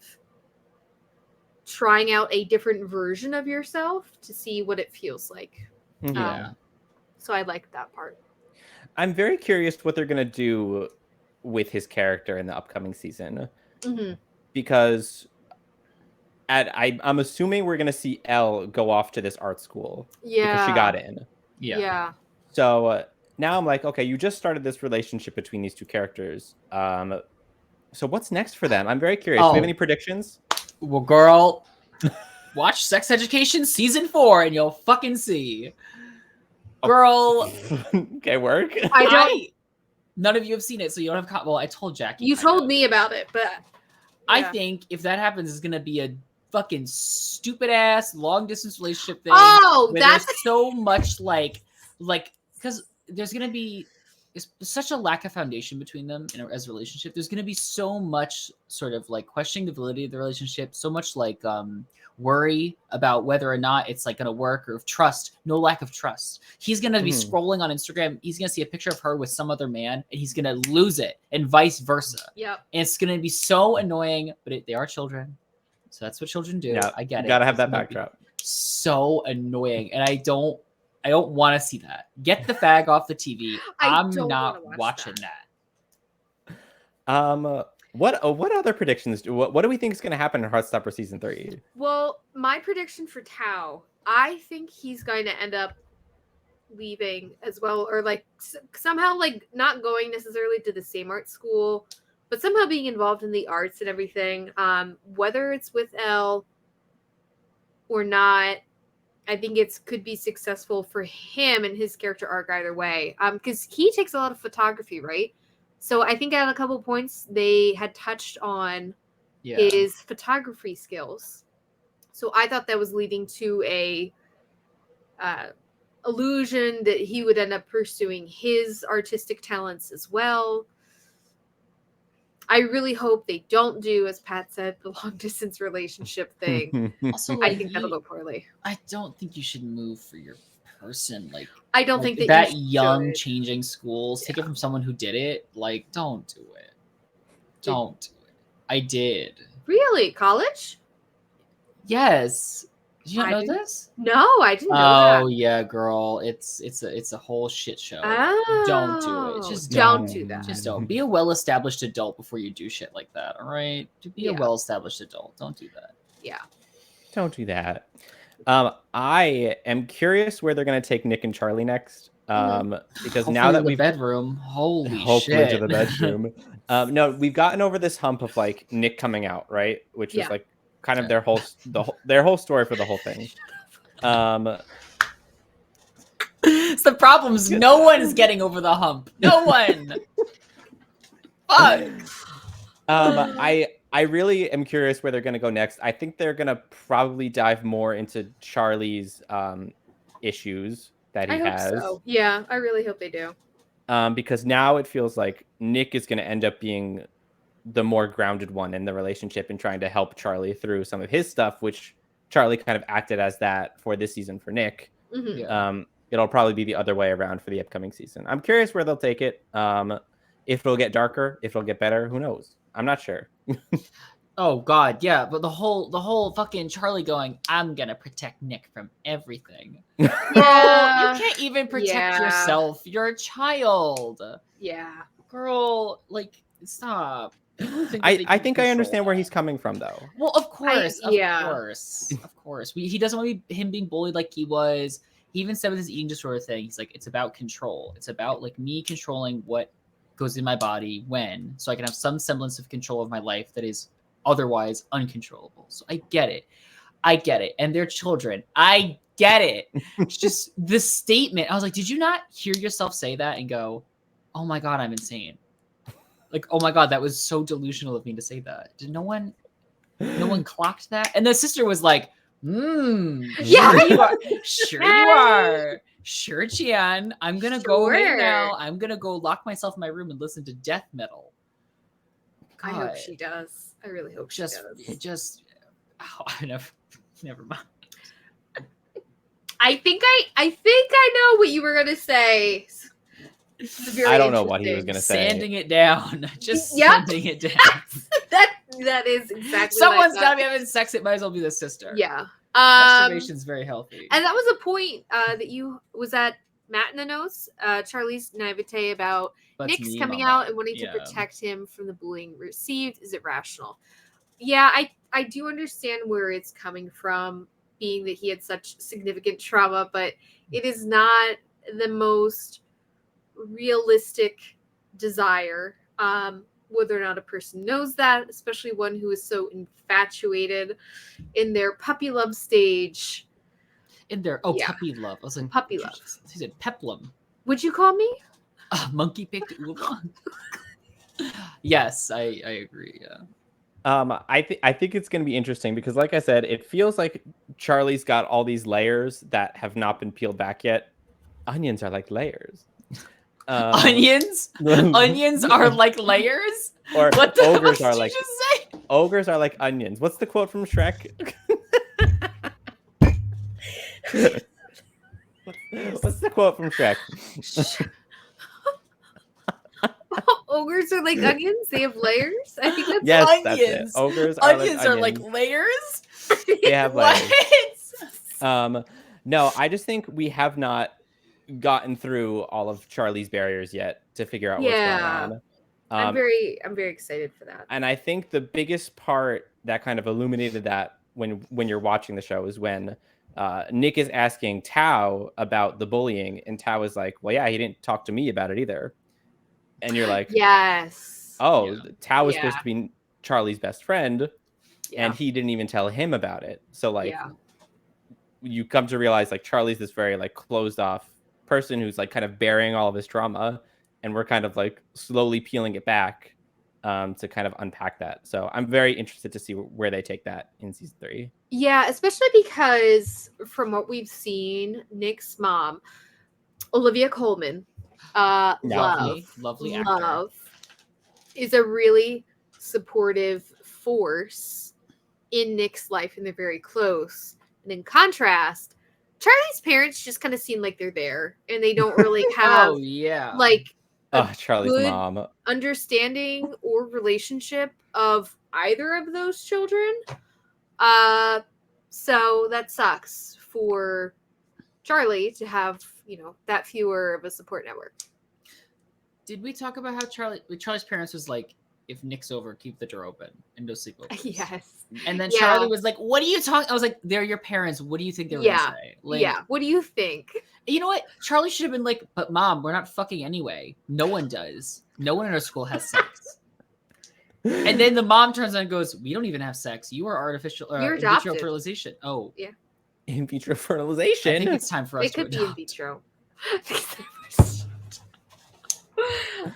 trying out a different version of yourself to see what it feels like. Yeah. So I like that part. I'm very curious what they're going to do with his character in the upcoming season. Mm-hmm. Because I'm assuming we're going to see Elle go off to this art school. Yeah. Because she got in. Yeah. So now I'm like, okay, you just started this relationship between these two characters. So what's next for them? I'm very curious. Do you have any predictions? Well, girl, watch Sex Education Season 4 and you'll fucking see. Girl. Okay, work. None of you have seen it, so you don't have... Well, I told Jackie. You told me about it, but... I think if that happens, it's going to be a fucking stupid-ass long-distance relationship thing. Oh, that's... There's so much, like... Because there's going to be... There's such a lack of foundation between them as a relationship. There's going to be so much sort of like questioning the validity of the relationship, so much like worry about whether or not it's like going to work, or trust, no lack of trust. He's going to be scrolling on Instagram. He's going to see a picture of her with some other man and he's going to lose it, and vice versa. Yep. And it's going to be so annoying, but they are children. So that's what children do. Yeah, I get it. You got to have that backdrop. So annoying. And I don't want to see that. Get the fag off the TV. I'm not watching that. What other predictions? What do we think is going to happen in Heartstopper Season 3? Well, my prediction for Tao, I think he's going to end up leaving as well, or like somehow like not going necessarily to the same art school, but somehow being involved in the arts and everything. Whether it's with Elle or not, I think could be successful for him and his character arc either way. Because he takes a lot of photography, right? So I think at a couple points they had touched on his photography skills. So I thought that was leading to a illusion that he would end up pursuing his artistic talents as well. I really hope they don't do, as Pat said, the long distance relationship thing. Also, I think that'll go poorly. I don't think you should move for your person. Like, I don't think that young changing schools. Take it from someone who did it. Like, don't do it. Don't do it. I did. Really? College? Yes. Did you not know this? No, I didn't know that. Oh yeah, girl. It's a whole shit show. Oh, don't do it. Just don't do that. Just don't. Be a well-established adult before you do shit like that. All right. Be a well-established adult. Don't do that. Yeah. Don't do that. I am curious where they're going to take Nick and Charlie next. Because hopefully now that in the we've bedroom, holy hopefully shit. to the bedroom. No, we've gotten over this hump of like Nick coming out, right? Which is like kind of their whole story for the whole thing. It's the problems. No one's getting over the hump. No one. Fuck. I really am curious where they're going to go next. I think they're going to probably dive more into Charlie's issues that he has. Hope so. Yeah, I really hope they do. Because now it feels like Nick is going to end up being the more grounded one in the relationship and trying to help Charlie through some of his stuff, which Charlie kind of acted as that for this season for Nick. Mm-hmm. Yeah. It'll probably be the other way around for the upcoming season. I'm curious where they'll take it. If it'll get darker, if it'll get better, who knows? I'm not sure. Oh God, yeah, but the whole fucking Charlie going, I'm gonna protect Nick from everything. Yeah. You can't even protect yourself. You're a child. Yeah. Girl, like, stop. I think I understand where he's coming from, though. Well, of course. He doesn't want him being bullied like he was. He even said with his eating disorder thing, he's like, it's about control. It's about like me controlling what goes in my body when, so I can have some semblance of control of my life that is otherwise uncontrollable. So I get it. And they're children. I get it. It's just the statement. I was like, did you not hear yourself say that and go, oh my God, I'm insane? Like, oh my God, that was so delusional of me to say that. Did no one clocked that? And the sister was like, Yeah. Sure you are. Sure, Jian. I'm going to go away now. I'm going to go lock myself in my room and listen to death metal. God. I hope she does. I really hope she does. Never mind. I think I know what you were going to say. I don't know what he was going to say. Sanding it down. Just sanding it down. That is exactly Someone's got to be having sex. It might as well be the sister. Yeah. Masturbation's very healthy. And that was a point that you was at Matt in the notes, Charlie's naivete about Nick's coming out and wanting to protect him from the bullying received. Is it rational? Yeah, I do understand where it's coming from, being that he had such significant trauma, but it is not the most realistic desire. Whether or not a person knows that, especially one who is so infatuated in their puppy love stage. Puppy love. I was like, puppy love. He said peplum. Would you call me? Monkey picked oolong. Yes, I agree. Yeah. I think it's going to be interesting because, like I said, it feels like Charlie's got all these layers that have not been peeled back yet. Onions are like layers. Onions are like layers. Or what the ogres hell are did like you just say? Ogres are like onions. What's the quote from Shrek? What's the quote from Shrek? Ogres are like onions. They have layers. I think that's onions. That's it. Ogres are like layers. They have layers. What? No, I just think we have not gotten through all of Charlie's barriers yet to figure out what's going on. I'm very excited for that. And I think the biggest part that kind of illuminated that when you're watching the show is when Nick is asking Tao about the bullying, and Tao is like, well, yeah, he didn't talk to me about it either. And you're like, yes. Oh, yeah. Tao was supposed to be Charlie's best friend, and he didn't even tell him about it. So like, you come to realize like Charlie's this very like closed off person who's like kind of burying all of his trauma, and we're kind of like slowly peeling it back to kind of unpack that. So I'm very interested to see where they take that in season 3. Yeah, especially because from what we've seen, Nick's mom, Olivia Colman, lovely actor, is a really supportive force in Nick's life, and they're very close. And in contrast, Charlie's parents just kind of seem like they're there, and they don't really have like Charlie's mom understanding or relationship of either of those children. So that sucks for Charlie to have, that fewer of a support network. Did we talk about how Charlie's parents was like if Nick's over, keep the door open and no sleepovers. Yes. And then Charlie was like, what are you talking? I was like, they're your parents. What do you think they were going to say? Like, what do you think? You know what? Charlie should have been like, but Mom, we're not fucking anyway. No one does. No one in our school has sex. And then the mom turns on and goes, we don't even have sex. You are artificial You're in vitro adopted. fertilization. Oh. Yeah. In vitro fertilization? I think it's time for us It could to be in vitro.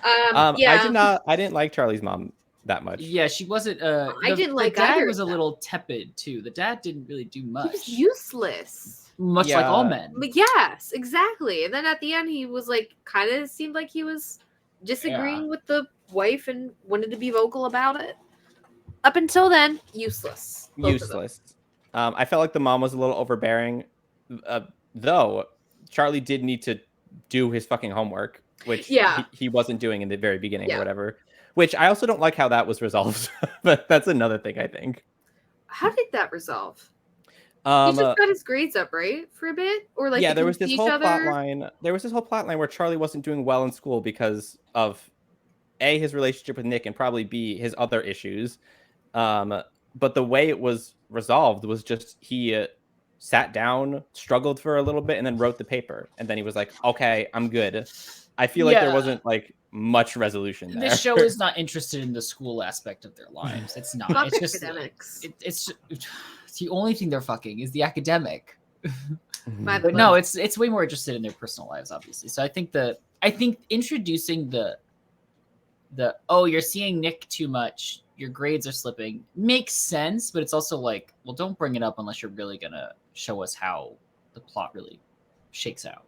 I didn't like Charlie's mom that much. Yeah, she wasn't. I didn't like the dad either was a of them. little tepid too. The dad didn't really do much. He was useless. Much like all men. But yes, exactly. And then at the end, he was like, kind of seemed like he was disagreeing with the wife and wanted to be vocal about it. Up until then, useless. Useless. I felt like the mom was a little overbearing, though. Charlie did need to do his fucking homework, which he wasn't doing in the very beginning or whatever. Which I also don't like how that was resolved, but that's another thing I think. How did that resolve? He just got his grades up, right, for a bit, or like there was this whole plot line. There was this whole plot line where Charlie wasn't doing well in school because of A, his relationship with Nick, and probably B, his other issues. But the way it was resolved was just he sat down, struggled for a little bit, and then wrote the paper. And then he was like, okay, I'm good. I feel like there wasn't like much resolution there. This show is not interested in the school aspect of their lives. It's not. It's just academics. It's the only thing they're fucking is the academic. But no, it's way more interested in their personal lives, obviously. So I think introducing the you're seeing Nick too much, your grades are slipping, makes sense, but it's also like, well, don't bring it up unless you're really gonna show us how the plot really shakes out.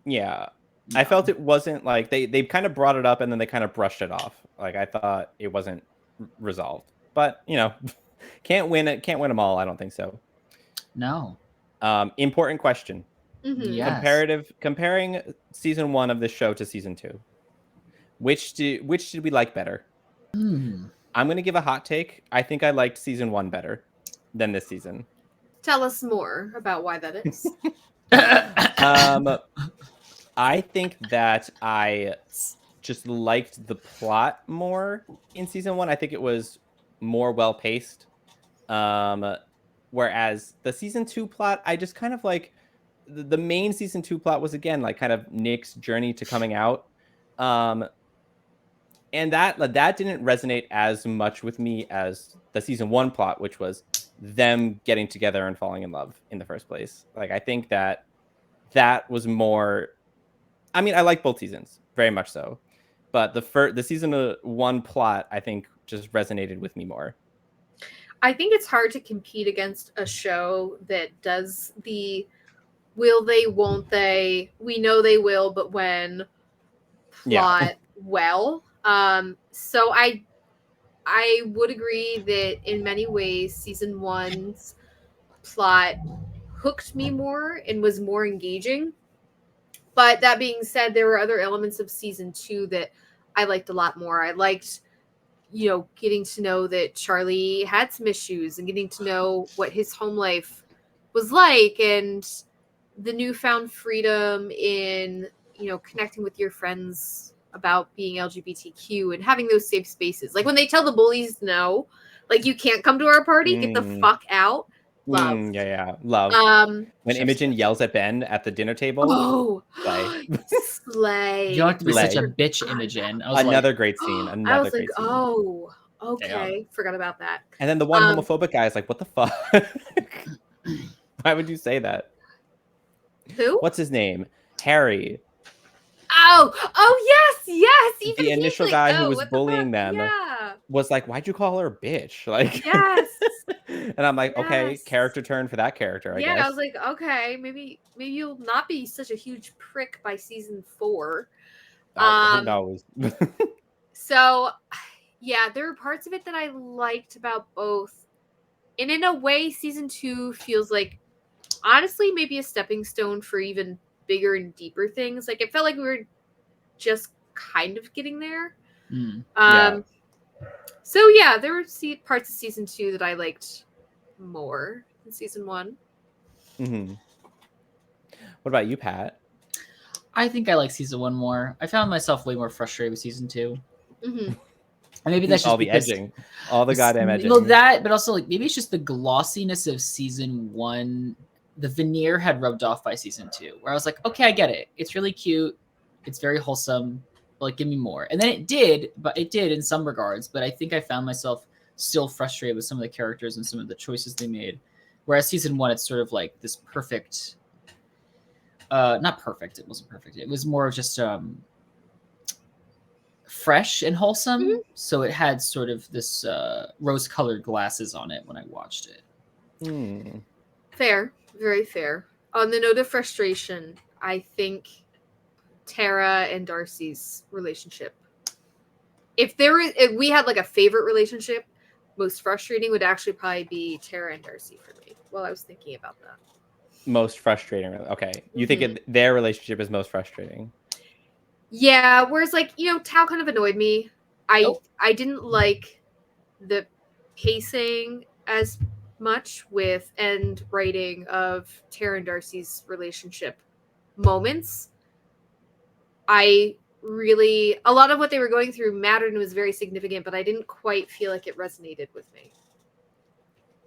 Yeah. I felt it wasn't like they kind of brought it up and then they kind of brushed it off. Like I thought it wasn't resolved, but can't win them all. I don't think so. No. Important question. Mm-hmm. Yes. Comparing season 1 of this show to season 2. Which did we like better? I'm going to give a hot take. I think I liked season 1 better than this season. Tell us more about why that is. I think that I just liked the plot more in season 1. I think it was more well paced. Whereas the season 2 plot, I just kind of like the main season 2 plot was again like kind of Nick's journey to coming out. And that didn't resonate as much with me as the season 1 plot, which was them getting together and falling in love in the first place. Like I think that was more. I mean, I like both seasons very much so, but the season 1 plot I think just resonated with me more. I think it's hard to compete against a show that does the will they, won't they, we know they will, but when plot well. So I would agree that in many ways season 1's plot hooked me more and was more engaging. But that being said, there were other elements of season 2 that I liked a lot more. I liked, getting to know that Charlie had some issues and getting to know what his home life was like and the newfound freedom in, connecting with your friends about being LGBTQ and having those safe spaces. Like when they tell the bullies no, like you can't come to our party, get the fuck out. Love. Love. When Imogen yells at Ben at the dinner table. Oh, slay. You don't have to be such a bitch, Imogen. Another great scene. I was like, oh, okay. Damn. Forgot about that. And then the one homophobic guy is like, what the fuck? Why would you say that? Who? What's his name? Harry. Oh, yes. Even the initial guy who was bullying them yeah. was like, why'd you call her a bitch? Like, yes. And I'm like, okay, character turn for that character, I guess. Yeah, I was like, okay, maybe you'll not be such a huge prick by season 4. Who knows? So, yeah, there were parts of it that I liked about both. And in a way, season 2 feels like, honestly, maybe a stepping stone for even bigger and deeper things. Like, it felt like we were just kind of getting there. So, yeah, there were parts of season 2 that I liked more than season 1. Mm-hmm. What about you, Pat? I think I like season 1 more. I found myself way more frustrated with season 2. Mm-hmm. And maybe that's just all the because edging, all the goddamn edging. Well, that, but also like maybe it's just the glossiness of season 1. The veneer had rubbed off by season 2, where I was like, okay, I get it. It's really cute. It's very wholesome. But like, give me more. And then it did in some regards. But I think I found myself still frustrated with some of the characters and some of the choices they made. Whereas season 1, it's sort of like this perfect. Not perfect. It wasn't perfect. It was more just fresh and wholesome. Mm-hmm. So it had sort of this rose-colored glasses on it when I watched it. Fair. Very fair. On the note of frustration, I think Tara and Darcy's relationship. If we had like a favorite relationship, most frustrating would actually probably be Tara and Darcy for me. Well, I was thinking about that. Most frustrating. Okay. You think their relationship is most frustrating? Yeah. Whereas like, Tao kind of annoyed me. I didn't like the pacing as much with end writing of Tara and Darcy's relationship moments. A lot of what they were going through mattered and was very significant, but I didn't quite feel like it resonated with me.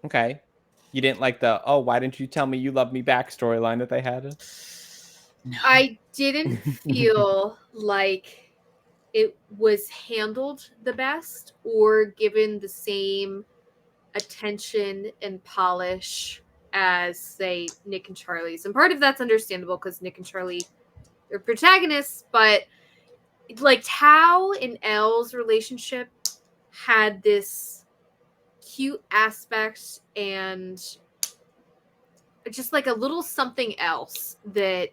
Okay. You didn't like the, why didn't you tell me you love me back storyline that they had? No. I didn't feel like it was handled the best or given the same attention and polish as, say, Nick and Charlie's. And part of that's understandable because Nick and Charlie are protagonists, but like Tao and Elle's relationship had this cute aspect and just like a little something else that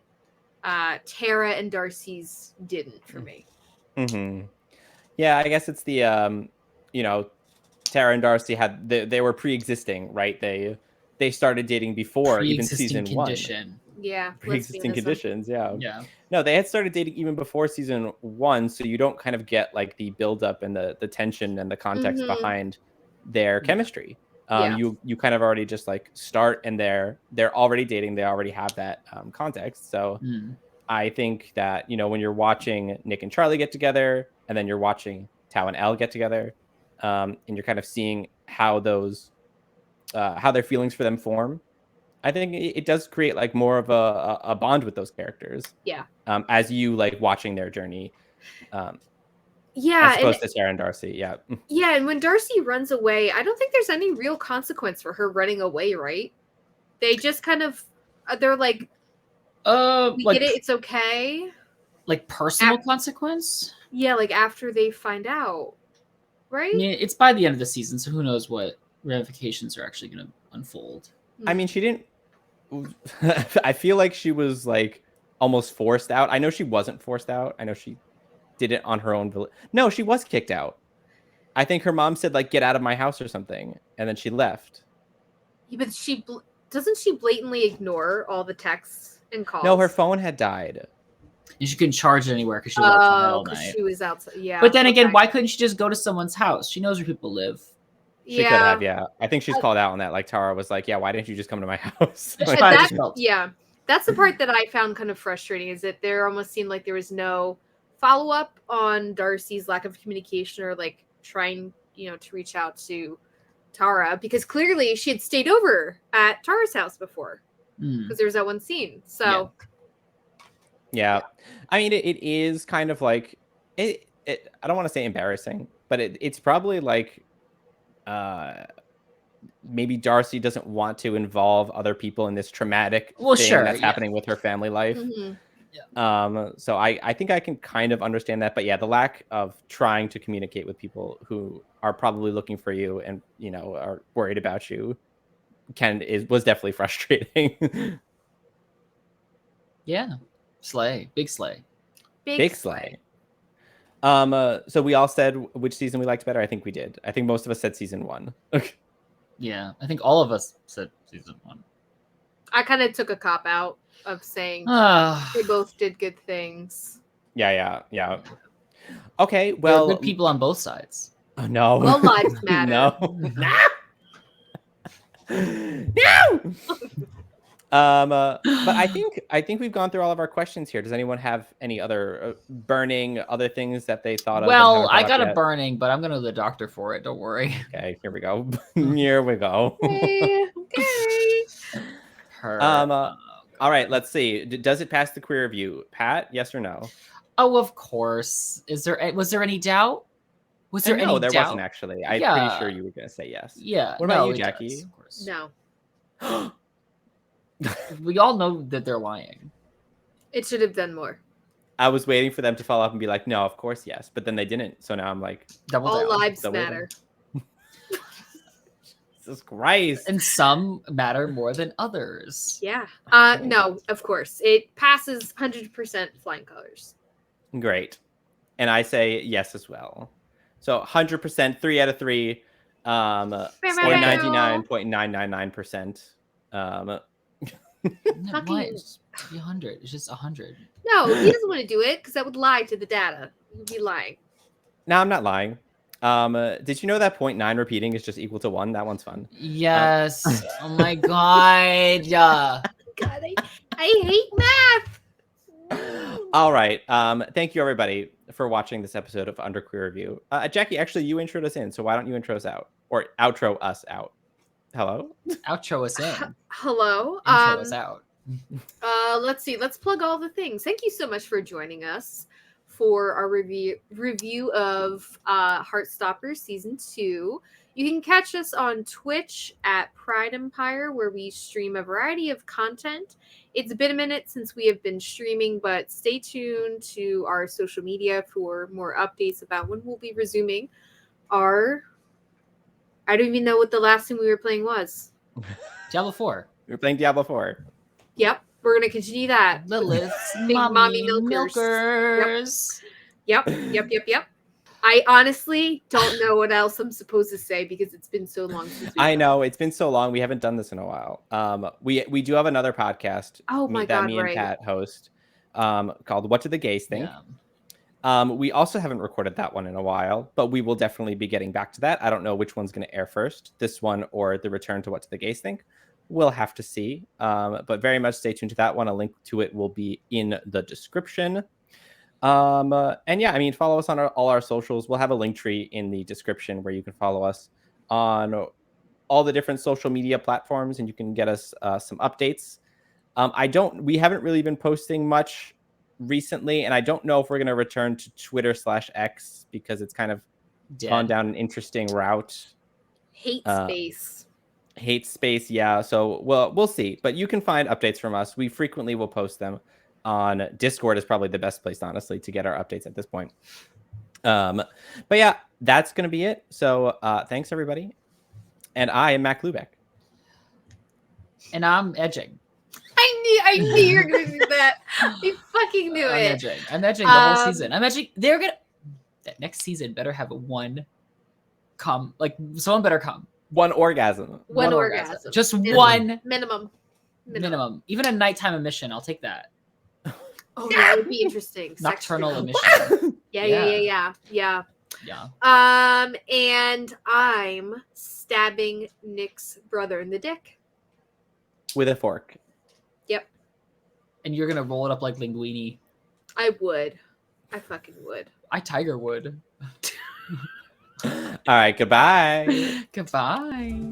Tara and Darcy's didn't for me. Mm-hmm. Yeah, I guess it's the Tara and Darcy they were pre-existing, right? They started dating before even season condition. 1. Yeah, pre-existing conditions. Yeah. No, they had started dating even before season 1, so you don't kind of get like the build-up and the tension and the context behind their chemistry. You kind of already just like start and they're already dating. They already have that context. So I think that when you're watching Nick and Charlie get together, and then you're watching Tao and Elle get together, and you're kind of seeing how those how their feelings for them form, I think it does create like more of a bond with those characters. Yeah. As you like watching their journey. Yeah. As opposed to Sarah and Darcy. Yeah. Yeah. And when Darcy runs away, I don't think there's any real consequence for her running away, right? They just kind of, they're like, we get it. It's okay. Like personal consequence? Yeah. Like after they find out, right? Yeah. It's by the end of the season. So who knows what ramifications are actually going to unfold. I mean, she didn't. I feel like she was like almost forced out. I know she wasn't forced out. I know she did it on her own. No, she was kicked out. I think her mom said like, get out of my house or something. And then she left. Yeah, but doesn't she blatantly ignore all the texts and calls? No, her phone had died. And she couldn't charge it anywhere because she was outside all night. She was outside. Yeah. But then again, why couldn't she just go to someone's house? She knows where people live. She could have, yeah. I think she's called out on that. Like Tara was like, yeah, why didn't you just come to my house? That's the part that I found kind of frustrating, is that there almost seemed like there was no follow-up on Darcy's lack of communication or like trying, to reach out to Tara, because clearly she had stayed over at Tara's house before because there was that one scene. So yeah. I mean, it is kind of like it I don't want to say embarrassing, but it's probably like maybe Darcy doesn't want to involve other people in this traumatic thing that's happening with her family life. So I think I can kind of understand that, but yeah, the lack of trying to communicate with people who are probably looking for you and are worried about you was definitely frustrating. Yeah. Big slay. So we all said which season we liked better. I think we did. I think most of us said season 1. Yeah, I think all of us said season 1. I kind of took a cop out of saying they both did good things. Yeah. Okay, well, there are good people on both sides. Oh no. Well, lives matter. No. But I think we've gone through all of our questions here. Does anyone have any other burning other things that they thought of? Well, I got a burning, but I'm gonna go to the doctor for it. Don't worry. Okay, here we go. Here we go. Okay. All right, let's see. Does it pass the queer review? Pat, yes or no? Oh, of course. Was there any doubt? Was there any doubt? No, there wasn't actually. I'm pretty sure you were going to say yes. Yeah. What about you, Jackie? Does, of course. No. We all know that they're lying. It should have done more. I was waiting for them to follow up and be like, no, of course, yes. But then they didn't. So now I'm like, all lives matter. Jesus Christ. And some matter more than others. Yeah. No, of course. It passes 100% flying colors. Great. And I say yes as well. So 100%, 3 out of 3, or 99.999%. Why? It's 100. It's just 100. No, he doesn't want to do it because that would lie to the data. He'd be lying. No, I'm not lying. Did you know that 0.9 repeating is just equal to 1? That one's fun. Yes. Oh my god. God, I hate math. All right. Thank you everybody for watching this episode of Under Queer Review. Jackie, actually, you introed us in, so why don't you intro us out or outro us out? Hello. Outro us in. Hello. Intro us out. Let's see. Let's plug all the things. Thank you so much for joining us for our review of Heartstopper Season 2. You can catch us on Twitch at Pride Empire, where we stream a variety of content. It's been a minute since we have been streaming, but stay tuned to our social media for more updates about when we'll be resuming our... I don't even know what the last thing we were playing was. Diablo 4. We were playing Diablo 4. Yep. We're going to continue that. Lilith's Big mommy milkers. Yep. I honestly don't know what else I'm supposed to say because it's been so long since I know. It's been so long. We haven't done this in a while. We do have another podcast that me and Pat host called What Do the Gays Think? Yeah. We also haven't recorded that one in a while, but we will definitely be getting back to that. I don't know which one's going to air first, this one or the return to What Do the Gays Think? We'll have to see, but very much stay tuned to that one. A link to it will be in the description. And yeah, I mean, follow us on all our socials. We'll have a link tree in the description where you can follow us on all the different social media platforms, and you can get us some updates. We haven't really been posting much recently, and I don't know if we're going to return to Twitter/X because it's kind of gone down an interesting route. Hate space, yeah. So we'll see, but you can find updates from us. We frequently will post them on Discord. Is probably the best place, honestly, to get our updates at this point. But yeah, that's gonna be it. So thanks everybody, and I am Mac Lubeck, and I'm edging. I knew you were gonna do that. I fucking knew it. I'm edging the whole season. I'm edging. That next season better have someone better come. One orgasm. One orgasm. Just one. Minimum. Even a nighttime emission, I'll take that. Oh, that would be interesting. Nocturnal emission. Yeah. And I'm stabbing Nick's brother in the dick. With a fork. Yep. And you're gonna roll it up like linguine. I would. I fucking would. I Tiger would. All right, goodbye. Goodbye.